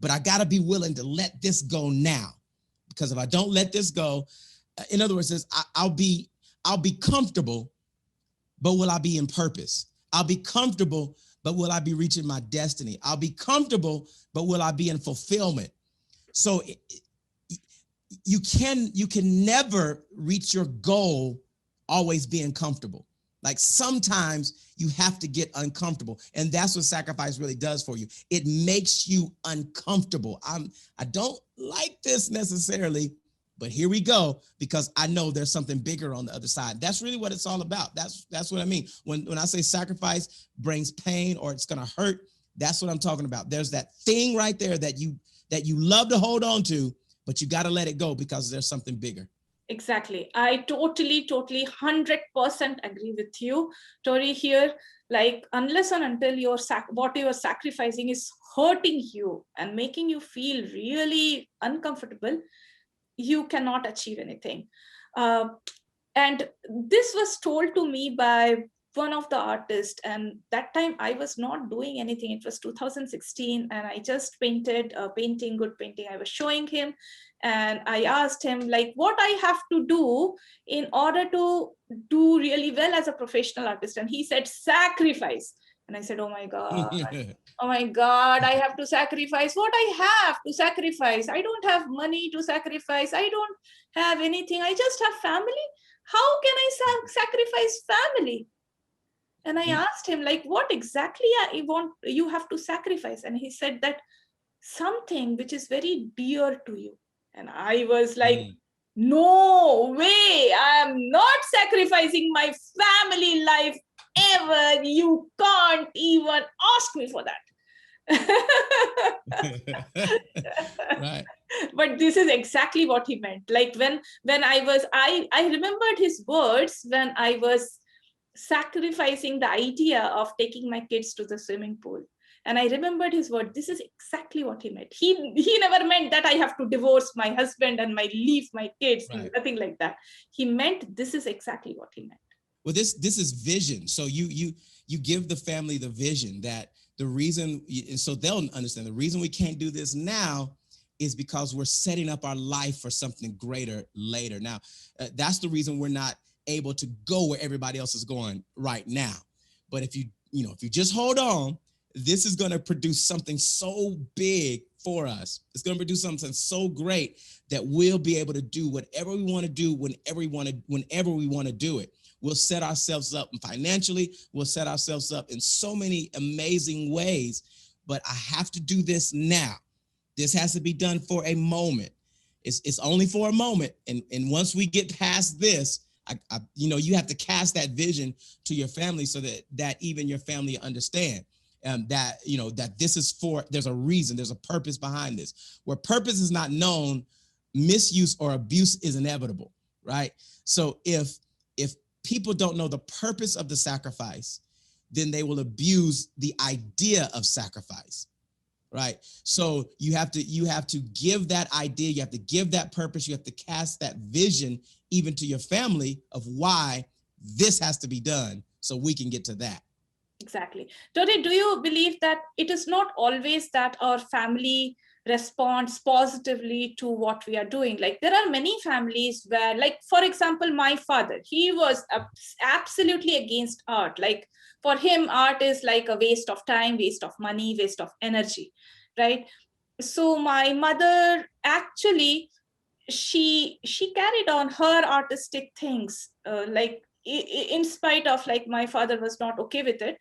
But I got to be willing to let this go now, because if I don't let this go, in other words, I'll be comfortable, but will I be in purpose? I'll be comfortable, but will I be reaching my destiny? I'll be comfortable, but will I be in fulfillment? So you can never reach your goal always being comfortable. Like sometimes you have to get uncomfortable, and that's what sacrifice really does for you. It makes you uncomfortable. I don't like this necessarily, but here we go, because I know there's something bigger on the other side. That's really what it's all about. That's what I mean when I say sacrifice brings pain or it's going to hurt. That's what I'm talking about. There's that thing right there that you love to hold on to, but you got to let it go because there's something bigger. Exactly. I totally 100% agree with you, Tori, here. Like, unless and until what you're sacrificing is hurting you and making you feel really uncomfortable, you cannot achieve anything. Uh, and this was told to me by one of the artists, and that time I was not doing anything. It was 2016, and I just painted a painting, good painting. I was showing him, and I asked him like what I have to do in order to do really well as a professional artist, and he said sacrifice. And I said, oh my god, I have to sacrifice. What I have to sacrifice? I don't have money to sacrifice. I don't have anything. I just have family. How can I sacrifice family? And I asked him like what exactly you have to sacrifice. And he said that something which is very dear to you. And I was like, no way, I am not sacrificing my family life ever. You can't even ask me for that. Right. But this is exactly what he meant. Like when I remembered his words when I was sacrificing the idea of taking my kids to the swimming pool. And I remembered his word. This is exactly what he meant. He never meant that I have to divorce my husband and leave my kids. Right. Nothing like that. He meant this is exactly what he meant. Well, this is vision. So you give the family the vision that the reason, and so they'll understand the reason we can't do this now is because we're setting up our life for something greater later. Now, that's the reason we're not able to go where everybody else is going right now. But if you just hold on, this is going to produce something so big for us. It's going to produce something so great that we'll be able to do whatever we want to do whenever we want to do it. We'll set ourselves up financially. We'll set ourselves up in so many amazing ways, but I have to do this now. This has to be done for a moment. It's only for a moment. And once we get past this, you have to cast that vision to your family so that even your family understand that, that this is there's a reason, there's a purpose behind this. Where purpose is not known, misuse or abuse is inevitable, right? So if people don't know the purpose of the sacrifice, then they will abuse the idea of sacrifice, right? So you have to give that idea, you have to give that purpose, you have to cast that vision even to your family of why this has to be done so we can get to that. Exactly. Torrey, do you believe that it is not always that our family responds positively to what we are doing? Like there are many families where, like, for example, my father, he was absolutely against art. Like for him, art is like a waste of time, waste of money, waste of energy, right? So my mother actually, she carried on her artistic things, like in spite of, like, my father was not okay with it.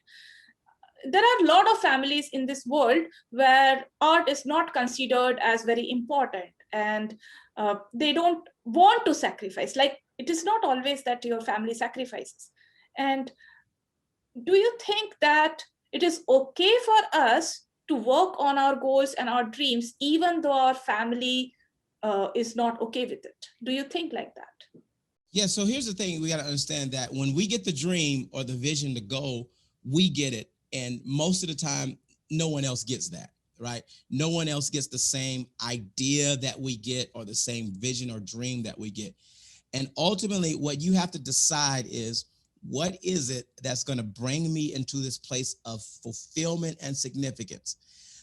There are a lot of families in this world where art is not considered as very important, and they don't want to sacrifice. Like it is not always that your family sacrifices. And do you think that it is okay for us to work on our goals and our dreams even though our family is not okay with it? Do you think like that? Yeah, so here's the thing. We got to understand that when we get the dream or the vision, the goal, we get it. And most of the time, no one else gets that, right? No one else gets the same idea that we get or the same vision or dream that we get. And ultimately, what you have to decide is, what is it that's going to bring me into this place of fulfillment and significance?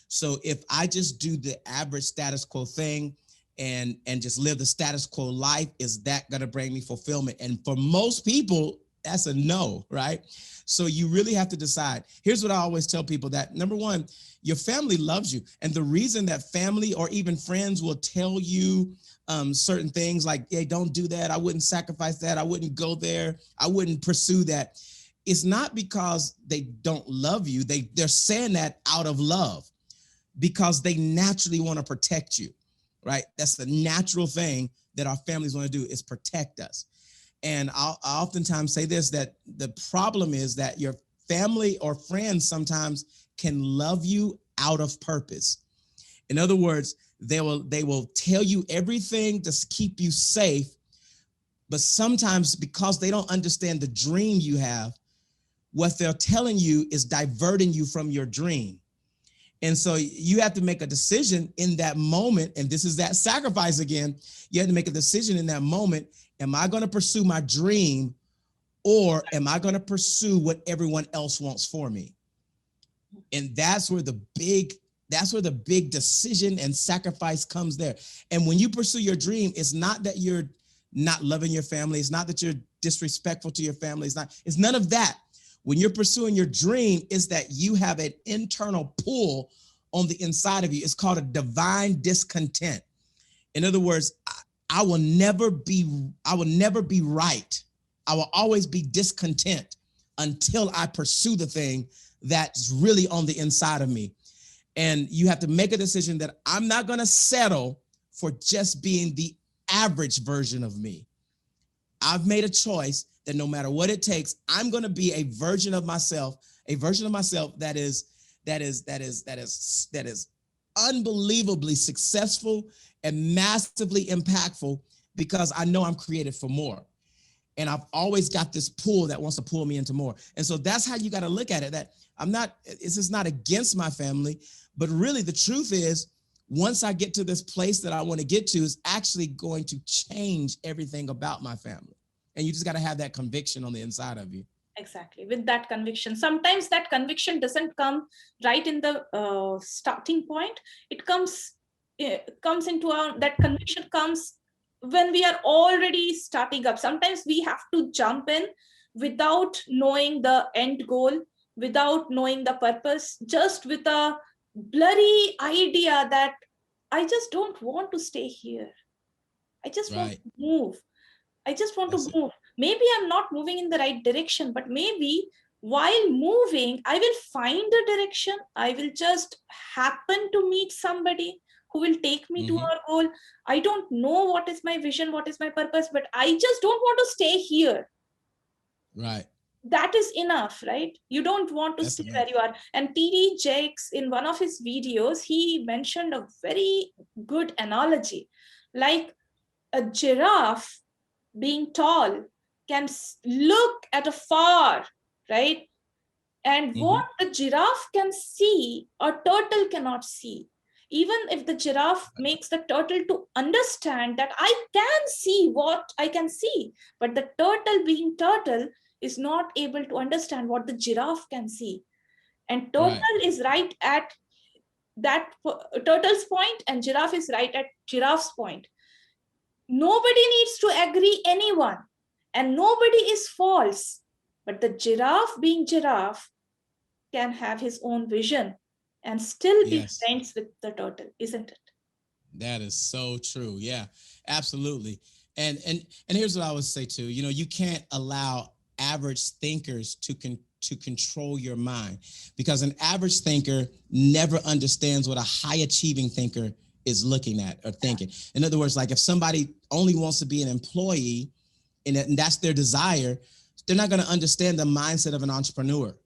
So if I just do the average status quo thing, and just live the status quo life, is that going to bring me fulfillment? And for most people, that's a no, right? So you really have to decide. Here's what I always tell people: that number one, your family loves you. And the reason that family or even friends will tell you certain things like, hey, don't do that, I wouldn't sacrifice that, I wouldn't go there, I wouldn't pursue that, it's not because they don't love you. They're saying that out of love, because they naturally want to protect you. Right? That's the natural thing that our families want to do, is protect us. And I oftentimes say this, that the problem is that your family or friends sometimes can love you out of purpose. In other words, they will tell you everything to keep you safe, but sometimes because they don't understand the dream you have, what they're telling you is diverting you from your dream. And so you have to make a decision in that moment. And this is that sacrifice again. You have to make a decision in that moment. Am I going to pursue my dream, or am I going to pursue what everyone else wants for me? And that's where the big decision and sacrifice comes there. And when you pursue your dream, it's not that you're not loving your family. It's not that you're disrespectful to your family. It's none of that. When you're pursuing your dream, is that you have an internal pull on the inside of you. It's called a divine discontent. In other words, I will never be right. I will always be discontent until I pursue the thing that's really on the inside of me. And you have to make a decision that I'm not going to settle for just being the average version of me. I've made a choice that no matter what it takes, I'm going to be a version of myself that is unbelievably successful and massively impactful, because I know I'm created for more. And I've always got this pull that wants to pull me into more. And so that's how you got to look at it, that this is not against my family, but really the truth is, once I get to this place that I want to get to, is actually going to change everything about my family. And you just got to have that conviction on the inside of you. Exactly. With that conviction, sometimes that conviction doesn't come right in the starting point. It comes into that conviction comes when we are already starting up. Sometimes we have to jump in without knowing the end goal, without knowing the purpose, just with a blurry idea that I just don't want to stay here. I just want to move. I just want to move. Maybe I'm not moving in the right direction, but maybe while moving, I will find a direction. I will just happen to meet somebody who will take me to Mm-hmm. our goal. I don't know what is my vision, what is my purpose, but I just don't want to stay here. Right. That is enough, right? You don't want to That's stay where enough. you are. And TD Jakes, in one of his videos, he mentioned a very good analogy. Like a giraffe being tall can look at afar, right? And Mm-hmm. what the giraffe can see, a turtle cannot see. Even if the giraffe makes the turtle to understand that I can see what I can see, but the turtle, being turtle, is not able to understand what the giraffe can see. And Right. turtle is right at that turtle's point, and giraffe is right at giraffe's point. Nobody needs to agree anyone, and nobody is false. But the giraffe, being giraffe, can have his own vision and still be Yes. friends with the turtle, isn't it? That is so true. Yeah, absolutely. And here's what I would say too. You know, you can't allow average thinkers to control your mind, because an average thinker never understands what a high achieving thinker is looking at or thinking. In other words, like if somebody only wants to be an employee and that's their desire, they're not going to understand the mindset of an entrepreneur.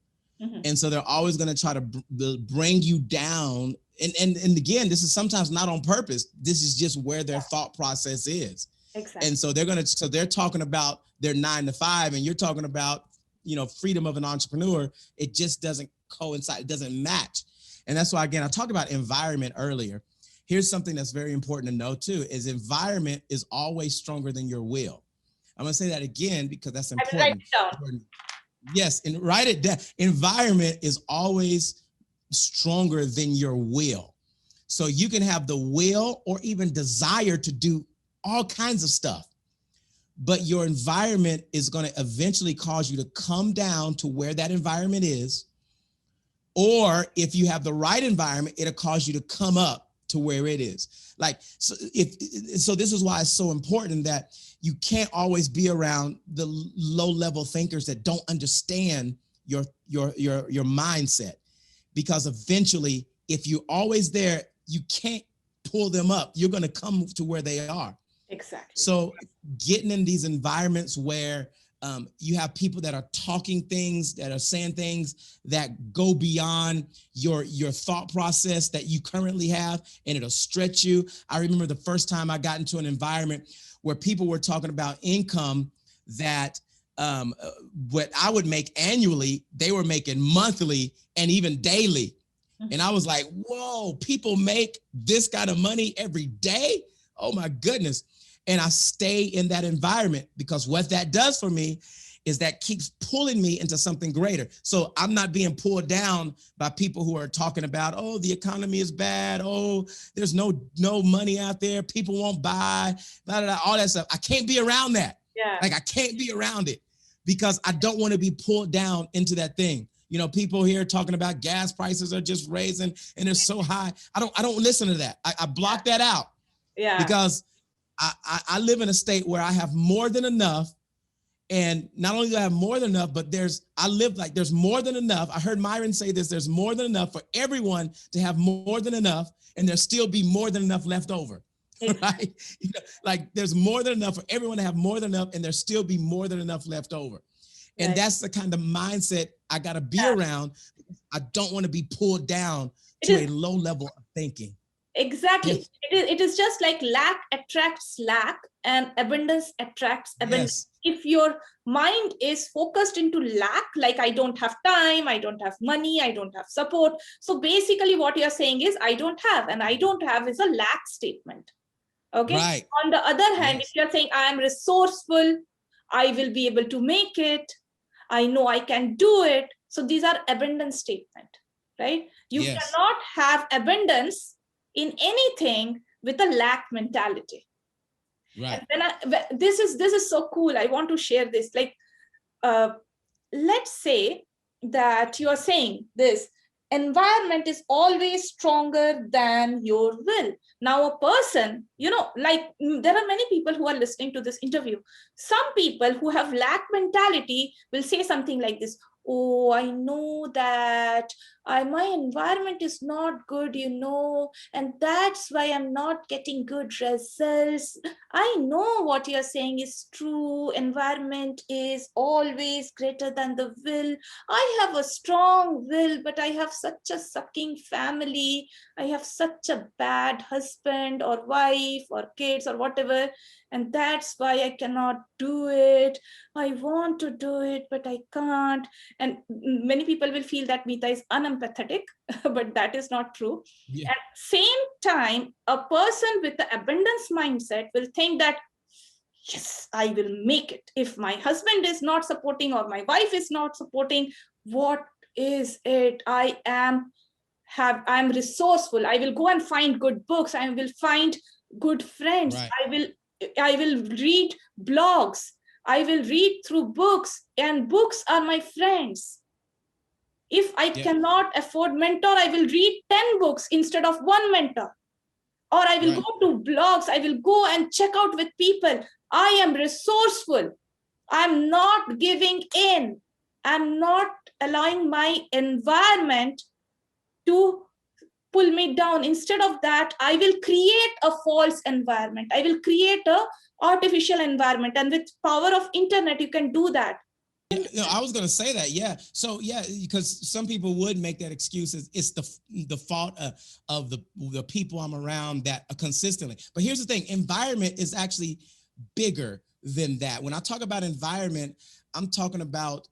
Mm-hmm. And so they're always going to try to bring you down. And again, this is sometimes not on purpose. This is just where their thought process is. Exactly. And so they're talking about their 9 to 5, and you're talking about, you know, freedom of an entrepreneur. It just doesn't coincide. It doesn't match. And that's why, again, I talked about environment earlier. Here's something that's very important to know too, is environment is always stronger than your will. I'm going to say that again because that's I will write important. it down. Yes, and write it down. Environment is always stronger than your will. So you can have the will or even desire to do all kinds of stuff, but your environment is going to eventually cause you to come down to where that environment is. Or if you have the right environment, it'll cause you to come up to where it is. Like, so this is why it's so important that you can't always be around the low level thinkers that don't understand your mindset, because eventually, if you're always there, you can't pull them up. You're going to come to where they are. Exactly. So getting in these environments where you have people that are talking things, that are saying things that go beyond your thought process that you currently have, and it'll stretch you. I remember the first time I got into an environment where people were talking about income that what I would make annually, they were making monthly and even daily. Mm-hmm. And I was like, whoa, people make this kind of money every day? Oh my goodness. And I stay in that environment, because what that does for me is that keeps pulling me into something greater. So I'm not being pulled down by people who are talking about, oh, the economy is bad. Oh, there's no money out there. People won't buy, blah, blah, blah, all that stuff. I can't be around that. Yeah. Like I can't be around it, because I don't want to be pulled down into that thing. You know, people here talking about gas prices are just raising and they're so high. I don't listen to that. I block that out. Yeah. Because I live in a state where I have more than enough. And not only do I have more than enough, but I live like there's more than enough. I heard Myron say this, there's more than enough for everyone to have more than enough, and there still be more than enough left over. Right? You know, like there's more than enough for everyone to have more than enough, and there still be more than enough left over. And right. That's the kind of mindset I got to be around. I don't want to be pulled down to a low level of thinking. Exactly. Yes. It is just like lack attracts lack and abundance attracts abundance. Yes. If your mind is focused into lack, like I don't have time, I don't have money, I don't have support. So basically what you're saying is I don't have, and I don't have is a lack statement. Okay. Right. On the other hand, yes. If you're saying I am resourceful, I will be able to make it, I know I can do it. So these are abundance statement, right? You yes. cannot have abundance in anything with a lack mentality. Right. And this is so cool. I want to share this. Like, let's say that you are saying this environment is always stronger than your will. Now, a person, you know, like there are many people who are listening to this interview. Some people who have lack mentality will say something like this. Oh, I know that my environment is not good, and that's why I'm not getting good results. I know what you're saying is true. Environment is always greater than the will. I have a strong will, but I have such a sucking family. I have such a bad husband or wife or kids or whatever, and that's why I cannot do it. I want to do it, but I can't. And many people will feel that Meeta is unempathetic, but that is not true. Yeah. At same time, a person with the abundance mindset will think that, yes, I will make it. If my husband is not supporting or my wife is not supporting, what is it? I'm resourceful. I will go and find good books. I will find good friends. Right. I will read blogs. I will read through books, and books are my friends. If I cannot afford mentor, I will read 10 books instead of one mentor. Or I will go to blogs. I will go and check out with people. I am resourceful. I'm not giving in. I'm not allowing my environment to pull me down. Instead of that, I will create a false environment. I will create a artificial environment. And with power of internet, you can do that. Yeah, I was going to say that. Yeah. So yeah, because some people would make that excuse as it's the fault of the people I'm around that consistently. But here's the thing: environment is actually bigger than that. When I talk about environment, I'm talking about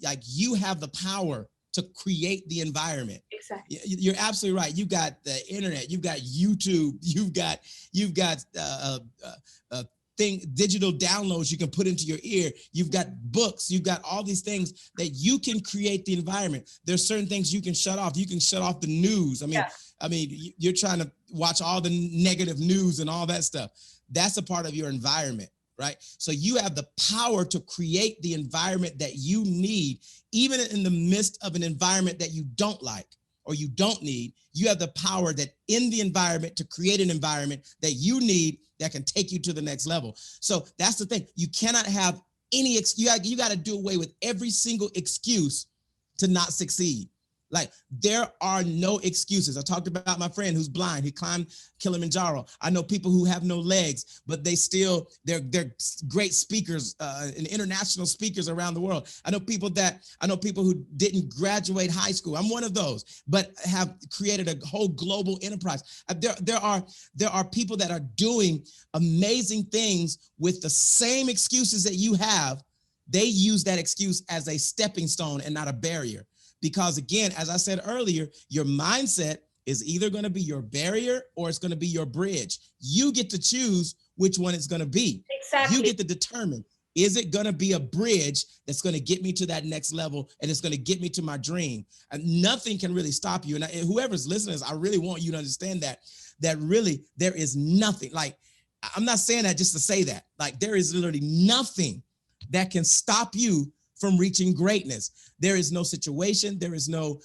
like you have the power to create the environment. Exactly. You're absolutely right. You got the internet, you've got YouTube, you've got digital downloads you can put into your ear. You've got books, you've got all these things that you can create the environment. There's certain things you can shut off. You can shut off the news. I mean, you're trying to watch all the negative news and all that stuff. That's a part of your environment, right? So you have the power to create the environment that you need, even in the midst of an environment that you don't like or you don't need. You have the power that in the environment to create an environment that you need that can take you to the next level. So that's the thing. You cannot have any you got to do away with every single excuse to not succeed. Like there are no excuses. I talked about my friend who's blind. He climbed Kilimanjaro. I know people who have no legs, but they're great speakers and international speakers around the world. I know people who didn't graduate high school. I'm one of those, but have created a whole global enterprise. There are people that are doing amazing things with the same excuses that you have. They use that excuse as a stepping stone and not a barrier. Because again, as I said earlier, your mindset is either going to be your barrier or it's going to be your bridge. You get to choose which one it's going to be. Exactly. You get to determine, is it going to be a bridge that's going to get me to that next level and it's going to get me to my dream? And nothing can really stop you. And whoever's listening, I really want you to understand that really there is nothing. Like, I'm not saying that just to say that. Like, there is literally nothing that can stop you from reaching greatness. There is no situation. There is no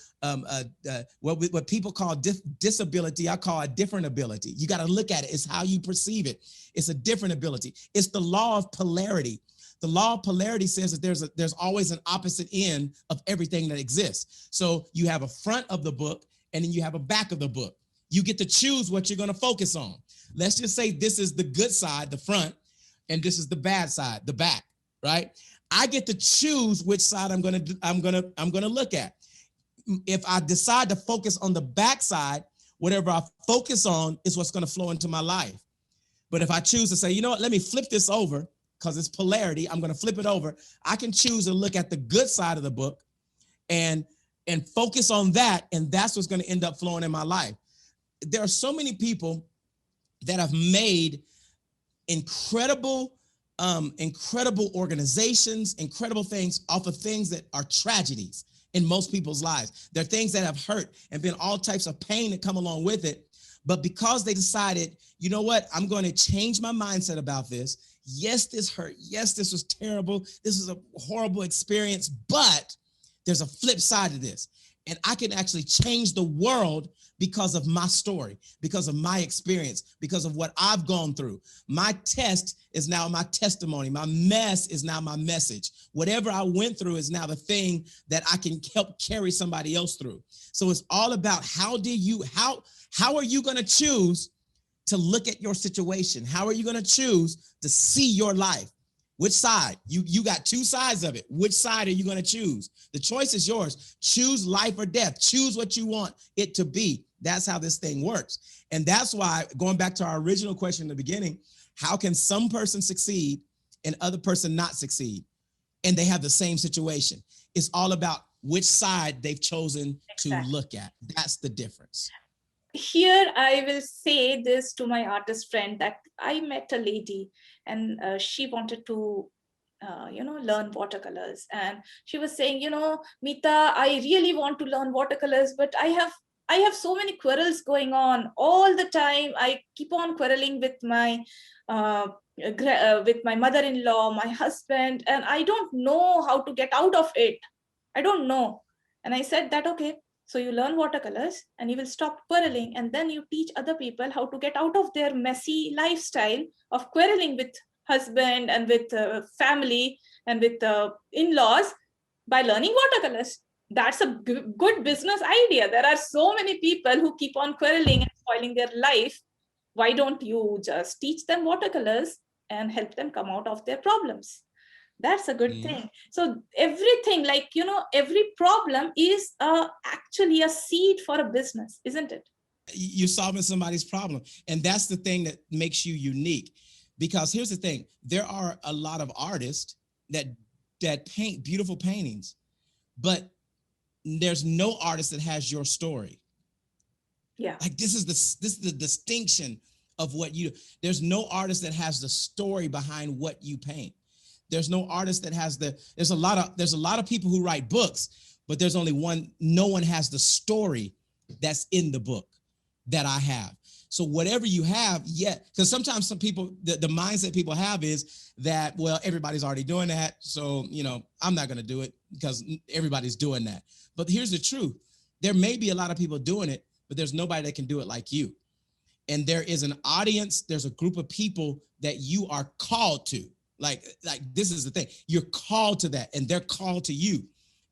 what people call disability. I call a different ability. You got to look at it. It's how you perceive it. It's a different ability. It's the law of polarity. The law of polarity says that there's always an opposite end of everything that exists. So you have a front of the book and then you have a back of the book. You get to choose what you're going to focus on. Let's just say this is the good side, the front, and this is the bad side, the back, right? I get to choose which side I'm gonna look at. If I decide to focus on the backside, whatever I focus on is what's gonna flow into my life. But if I choose to say, you know what, let me flip this over because it's polarity, I'm gonna flip it over. I can choose to look at the good side of the book and focus on that, and that's what's gonna end up flowing in my life. There are so many people that have made incredible organizations, incredible things off of things that are tragedies in most people's lives. They're things that have hurt and been all types of pain that come along with it. But because they decided, you know what, I'm going to change my mindset about this. Yes, this hurt. Yes, this was terrible. This was a horrible experience, but there's a flip side to this. and I can actually change the world because of my story, because of my experience, because of what I've gone through. My test is now my testimony. My mess is now my message. Whatever I went through is now the thing that I can help carry somebody else through. So it's all about how are you going to choose to look at your situation? How are you going to choose to see your life? Which side? You got two sides of it. Which side are you going to choose? The choice is yours. Choose life or death. Choose what you want it to be. That's how this thing works. And that's why, going back to our original question in the beginning, how can some person succeed and other person not succeed? And they have the same situation. It's all about which side they've chosen to look at. That's the difference. Here, I will say this to my artist friend, that I met a lady and she wanted to, learn watercolors. And she was saying, Meeta, I really want to learn watercolors, but I have so many quarrels going on all the time. I keep on quarreling with my mother-in-law, my husband, and I don't know how to get out of it. I don't know. And I said that, okay, so you learn watercolors and you will stop quarreling, and then you teach other people how to get out of their messy lifestyle of quarreling with husband and with family and with in-laws by learning watercolors. That's a good business idea. There are so many people who keep on quarreling and spoiling their life. Why don't you just teach them watercolors and help them come out of their problems? That's a good thing. So everything, every problem is actually a seed for a business, isn't it? You're solving somebody's problem. And that's the thing that makes you unique. Because here's the thing, there are a lot of artists that paint beautiful paintings, but there's no artist that has your story. Yeah. Like this is the distinction of what you do. There's no artist that has the story behind what you paint. There's no artist that has there's a lot of people who write books, but there's only no one has the story that's in the book that I have. So whatever you have, because sometimes some people, the mindset people have is that, well, everybody's already doing that. So, I'm not going to do it because everybody's doing that. But here's the truth. There may be a lot of people doing it, but there's nobody that can do it like you. And there is an audience, there's a group of people that you are called to. Like this is the thing. You're called to that, and they're called to you.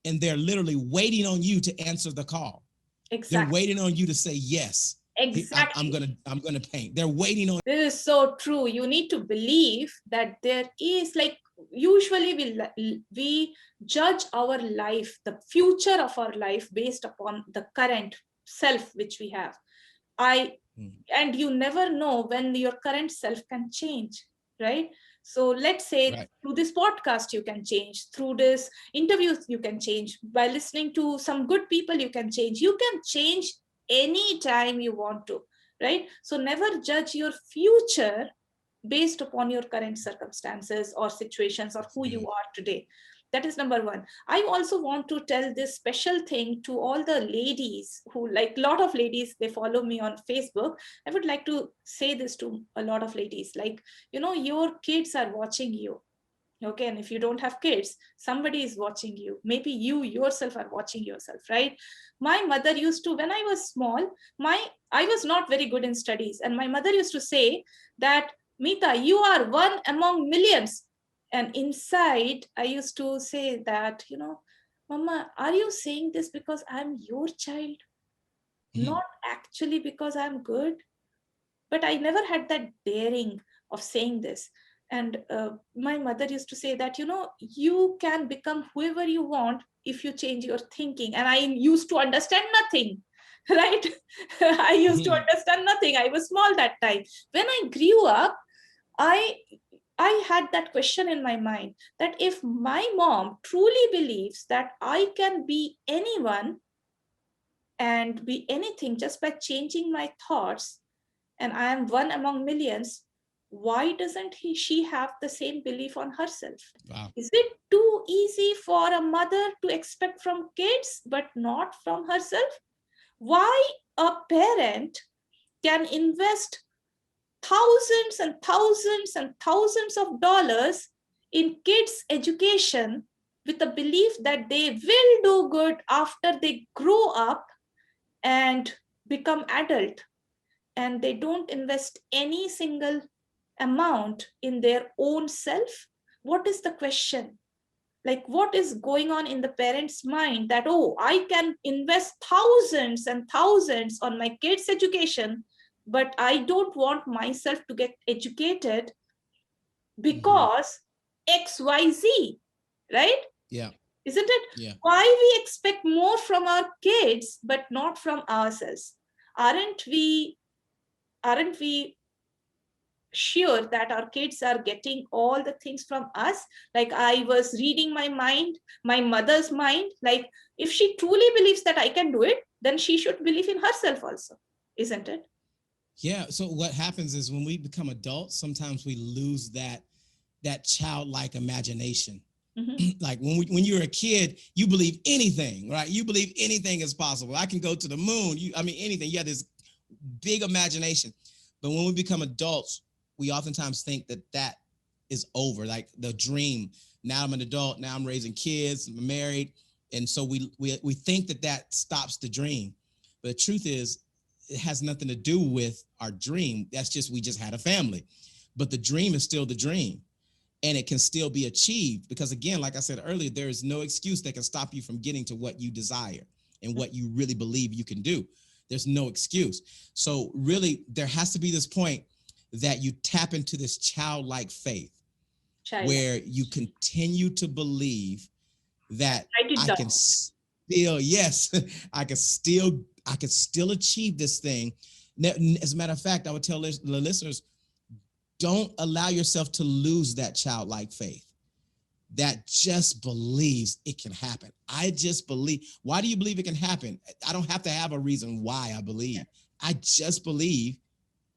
And they're literally waiting on you to answer the call. Exactly. They're waiting on you to say yes. Exactly. I'm gonna paint. They're waiting on. This is so true. You need to believe that there is, usually we judge our life, the future of our life, based upon the current self which we have. And you never know when your current self can change, right? So let's say through this podcast, you can change. Through this interviews, you can change. By listening to some good people, you can change. You can change anytime you want to, right? So never judge your future based upon your current circumstances or situations or who you are today. That is number one. I also want to tell this special thing to all the ladies who, a lot of ladies, they follow me on Facebook. I would like to say this to a lot of ladies, your kids are watching you. Okay, and if you don't have kids, somebody is watching you. Maybe you yourself are watching yourself, right? My mother used to, when I was small, I was not very good in studies. And my mother used to say that, Meeta, you are one among millions. And inside, I used to say that, Mama, are you saying this because I'm your child? Not actually because I'm good. But I never had that daring of saying this. And my mother used to say that, you can become whoever you want if you change your thinking. And I used to understand nothing, right? I used to understand nothing. I was small that time. When I grew up, I had that question in my mind, that if my mom truly believes that I can be anyone and be anything just by changing my thoughts, and I am one among millions, why doesn't she have the same belief on herself? Wow. Is it too easy for a mother to expect from kids, but not from herself? Why a parent can invest thousands and thousands and thousands of dollars in kids' education, with the belief that they will do good after they grow up and become adult, and they don't invest any single amount in their own self. What is the question? Like, what is going on in the parents' mind that, oh, I can invest thousands and thousands on my kids' education, but I don't want myself to get educated because XYZ, right? Yeah. Isn't it? Yeah. Why we expect more from our kids, but not from ourselves? Aren't we sure that our kids are getting all the things from us? Like, I was reading my mind, my mother's mind. Like, if she truly believes that I can do it, then she should believe in herself also, isn't it? Yeah. So what happens is when we become adults, sometimes we lose that childlike imagination. Like when you're a kid, you believe anything, right? You believe anything is possible. I can go to the moon. Anything. You have this big imagination. But when we become adults, we oftentimes think that is over, like the dream. Now I'm an adult. Now I'm raising kids. I'm married, and so we think that stops the dream. But the truth is, it has nothing to do with our dream. That's just we just had a family, but the dream is still the dream. And it can still be achieved because, again, like I said earlier, there is no excuse that can stop you from getting to what you desire and what you really believe you can do. There's no excuse. So really, there has to be this point that you tap into this childlike faith where you continue to believe that I can still, yes, I can still achieve this thing. As a matter of fact, I would tell the listeners, don't allow yourself to lose that childlike faith that just believes it can happen. I just believe. Why do you believe it can happen? I don't have to have a reason why I believe. I just believe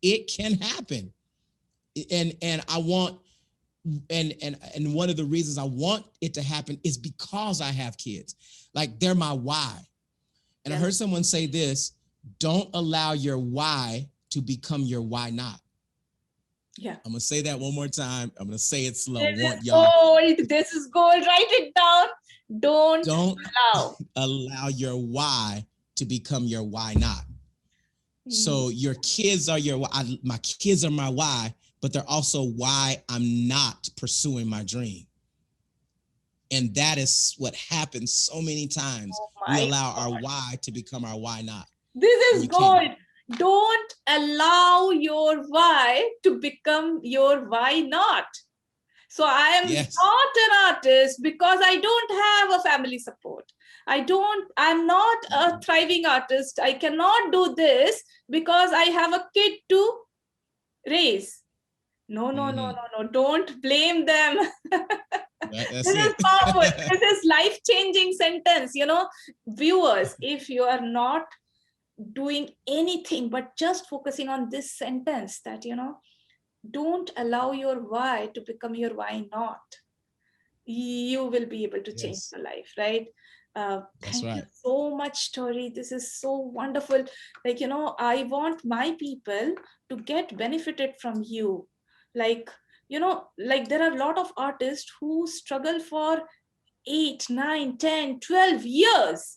it can happen. And I want, and one of the reasons I want it to happen is because I have kids. Like, they're my why. And I heard someone say this: don't allow your why to become your why not. Yeah. I'm going to say that one more time. I'm going to say it slow. This is gold. Write it down. Don't allow your why to become your why not. So your kids are my kids are my why, but they're also why I'm not pursuing my dream. And that is what happens so many times. We allow our why to become our why not. This is gold. Don't allow your why to become your why not. So I am not an artist because I don't have a family support. I'm not a thriving artist. I cannot do this because I have a kid to raise. No. Don't blame them. This is powerful. This is life-changing sentence. Viewers, if you are not doing anything but just focusing on this sentence, that, don't allow your why to become your why not, you will be able to change your life, right? Thank you so much, Torrey. This is so wonderful. Like, I want my people to get benefited from you. Like, there are a lot of artists who struggle for 8, 9, 10, 12 years.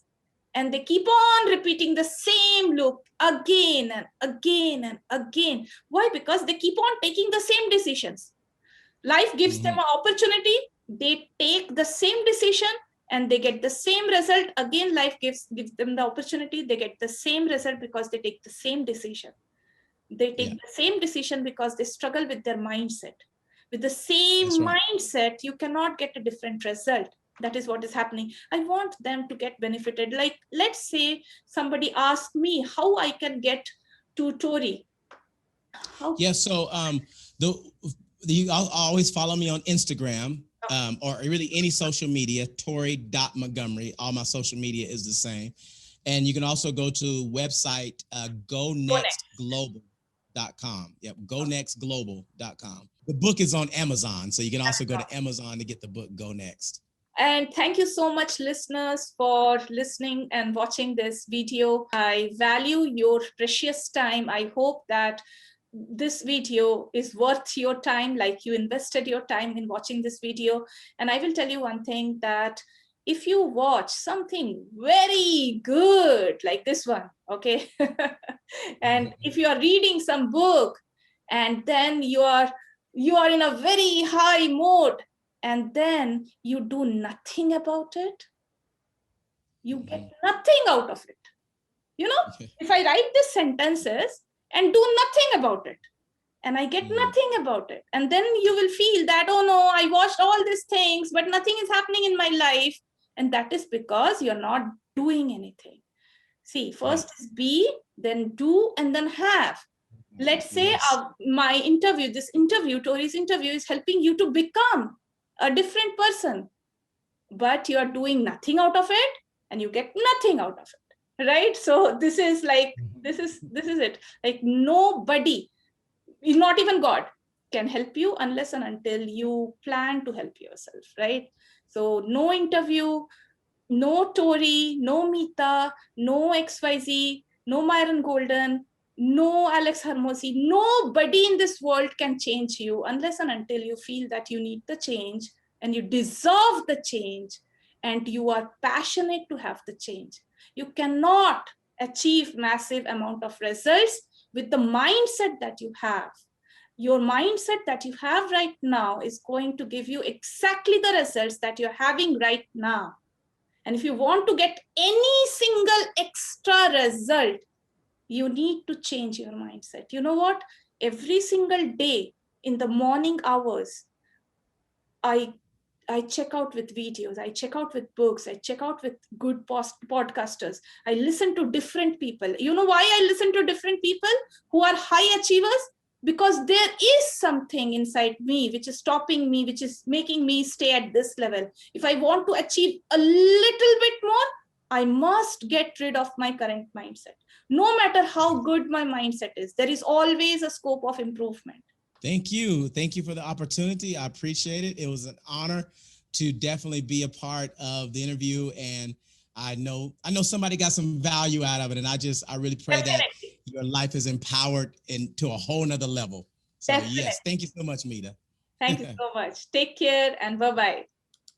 And they keep on repeating the same look again and again and again. Why? Because they keep on taking the same decisions. Life gives them an opportunity. They take the same decision and they get the same result. Again, life gives them the opportunity. They get the same result because they take the same decision. They take the same decision because they struggle with their mindset. With the same mindset, you cannot get a different result. That is what is happening. I want them to get benefited. Like, let's say somebody asks me how I can get to Torrey. So you always follow me on Instagram, or really any social media, Torrey.Montgomery. All my social media is the same. And you can also go to website gonextglobal.com. Yep, gonextglobal.com. The book is on Amazon, so you can also go to Amazon to get the book Go Next. And thank you so much, listeners, for listening and watching this video. I value your precious time. I hope that this video is worth your time, like you invested your time in watching this video. And I will tell you one thing, that if you watch something very good like this one, okay, and if you are reading some book and then you are in a very high mode and then you do nothing about it, you get nothing out of it. You know, if I write these sentences and do nothing about it, and I get nothing about it, and then you will feel that, oh no, I watched all these things, but nothing is happening in my life. And that is because you're not doing anything. See, first is be, then do, and then have. Let's say my interview, Torrey's interview is helping you to become a different person, but you are doing nothing out of it and you get nothing out of it, right? So this is like, this is it. Like nobody, not even God, can help you unless and until you plan to help yourself, right? So no interview, no Torrey, no Meeta, no XYZ, no Myron Golden, no Alex Hermosi. Nobody in this world can change you unless and until you feel that you need the change and you deserve the change and you are passionate to have the change. You cannot achieve massive amount of results with the mindset that you have. Your mindset that you have right now is going to give you exactly the results that you're having right now. And if you want to get any single extra result, you need to change your mindset. You know what? Every single day in the morning hours, I check out with videos, I check out with books, I check out with good podcasters. I listen to different people. You know why I listen to different people who are high achievers? Because there is something inside me which is stopping me, which is making me stay at this level. If I want to achieve a little bit more, I must get rid of my current mindset. No matter how good my mindset is, there is always a scope of improvement. Thank you. Thank you for the opportunity. I appreciate it. It was an honor to definitely be a part of the interview. And I know somebody got some value out of it. And I really pray that your life is empowered to a whole nother level. So yes, thank you so much, Meeta. Thank you so much. Take care and bye-bye.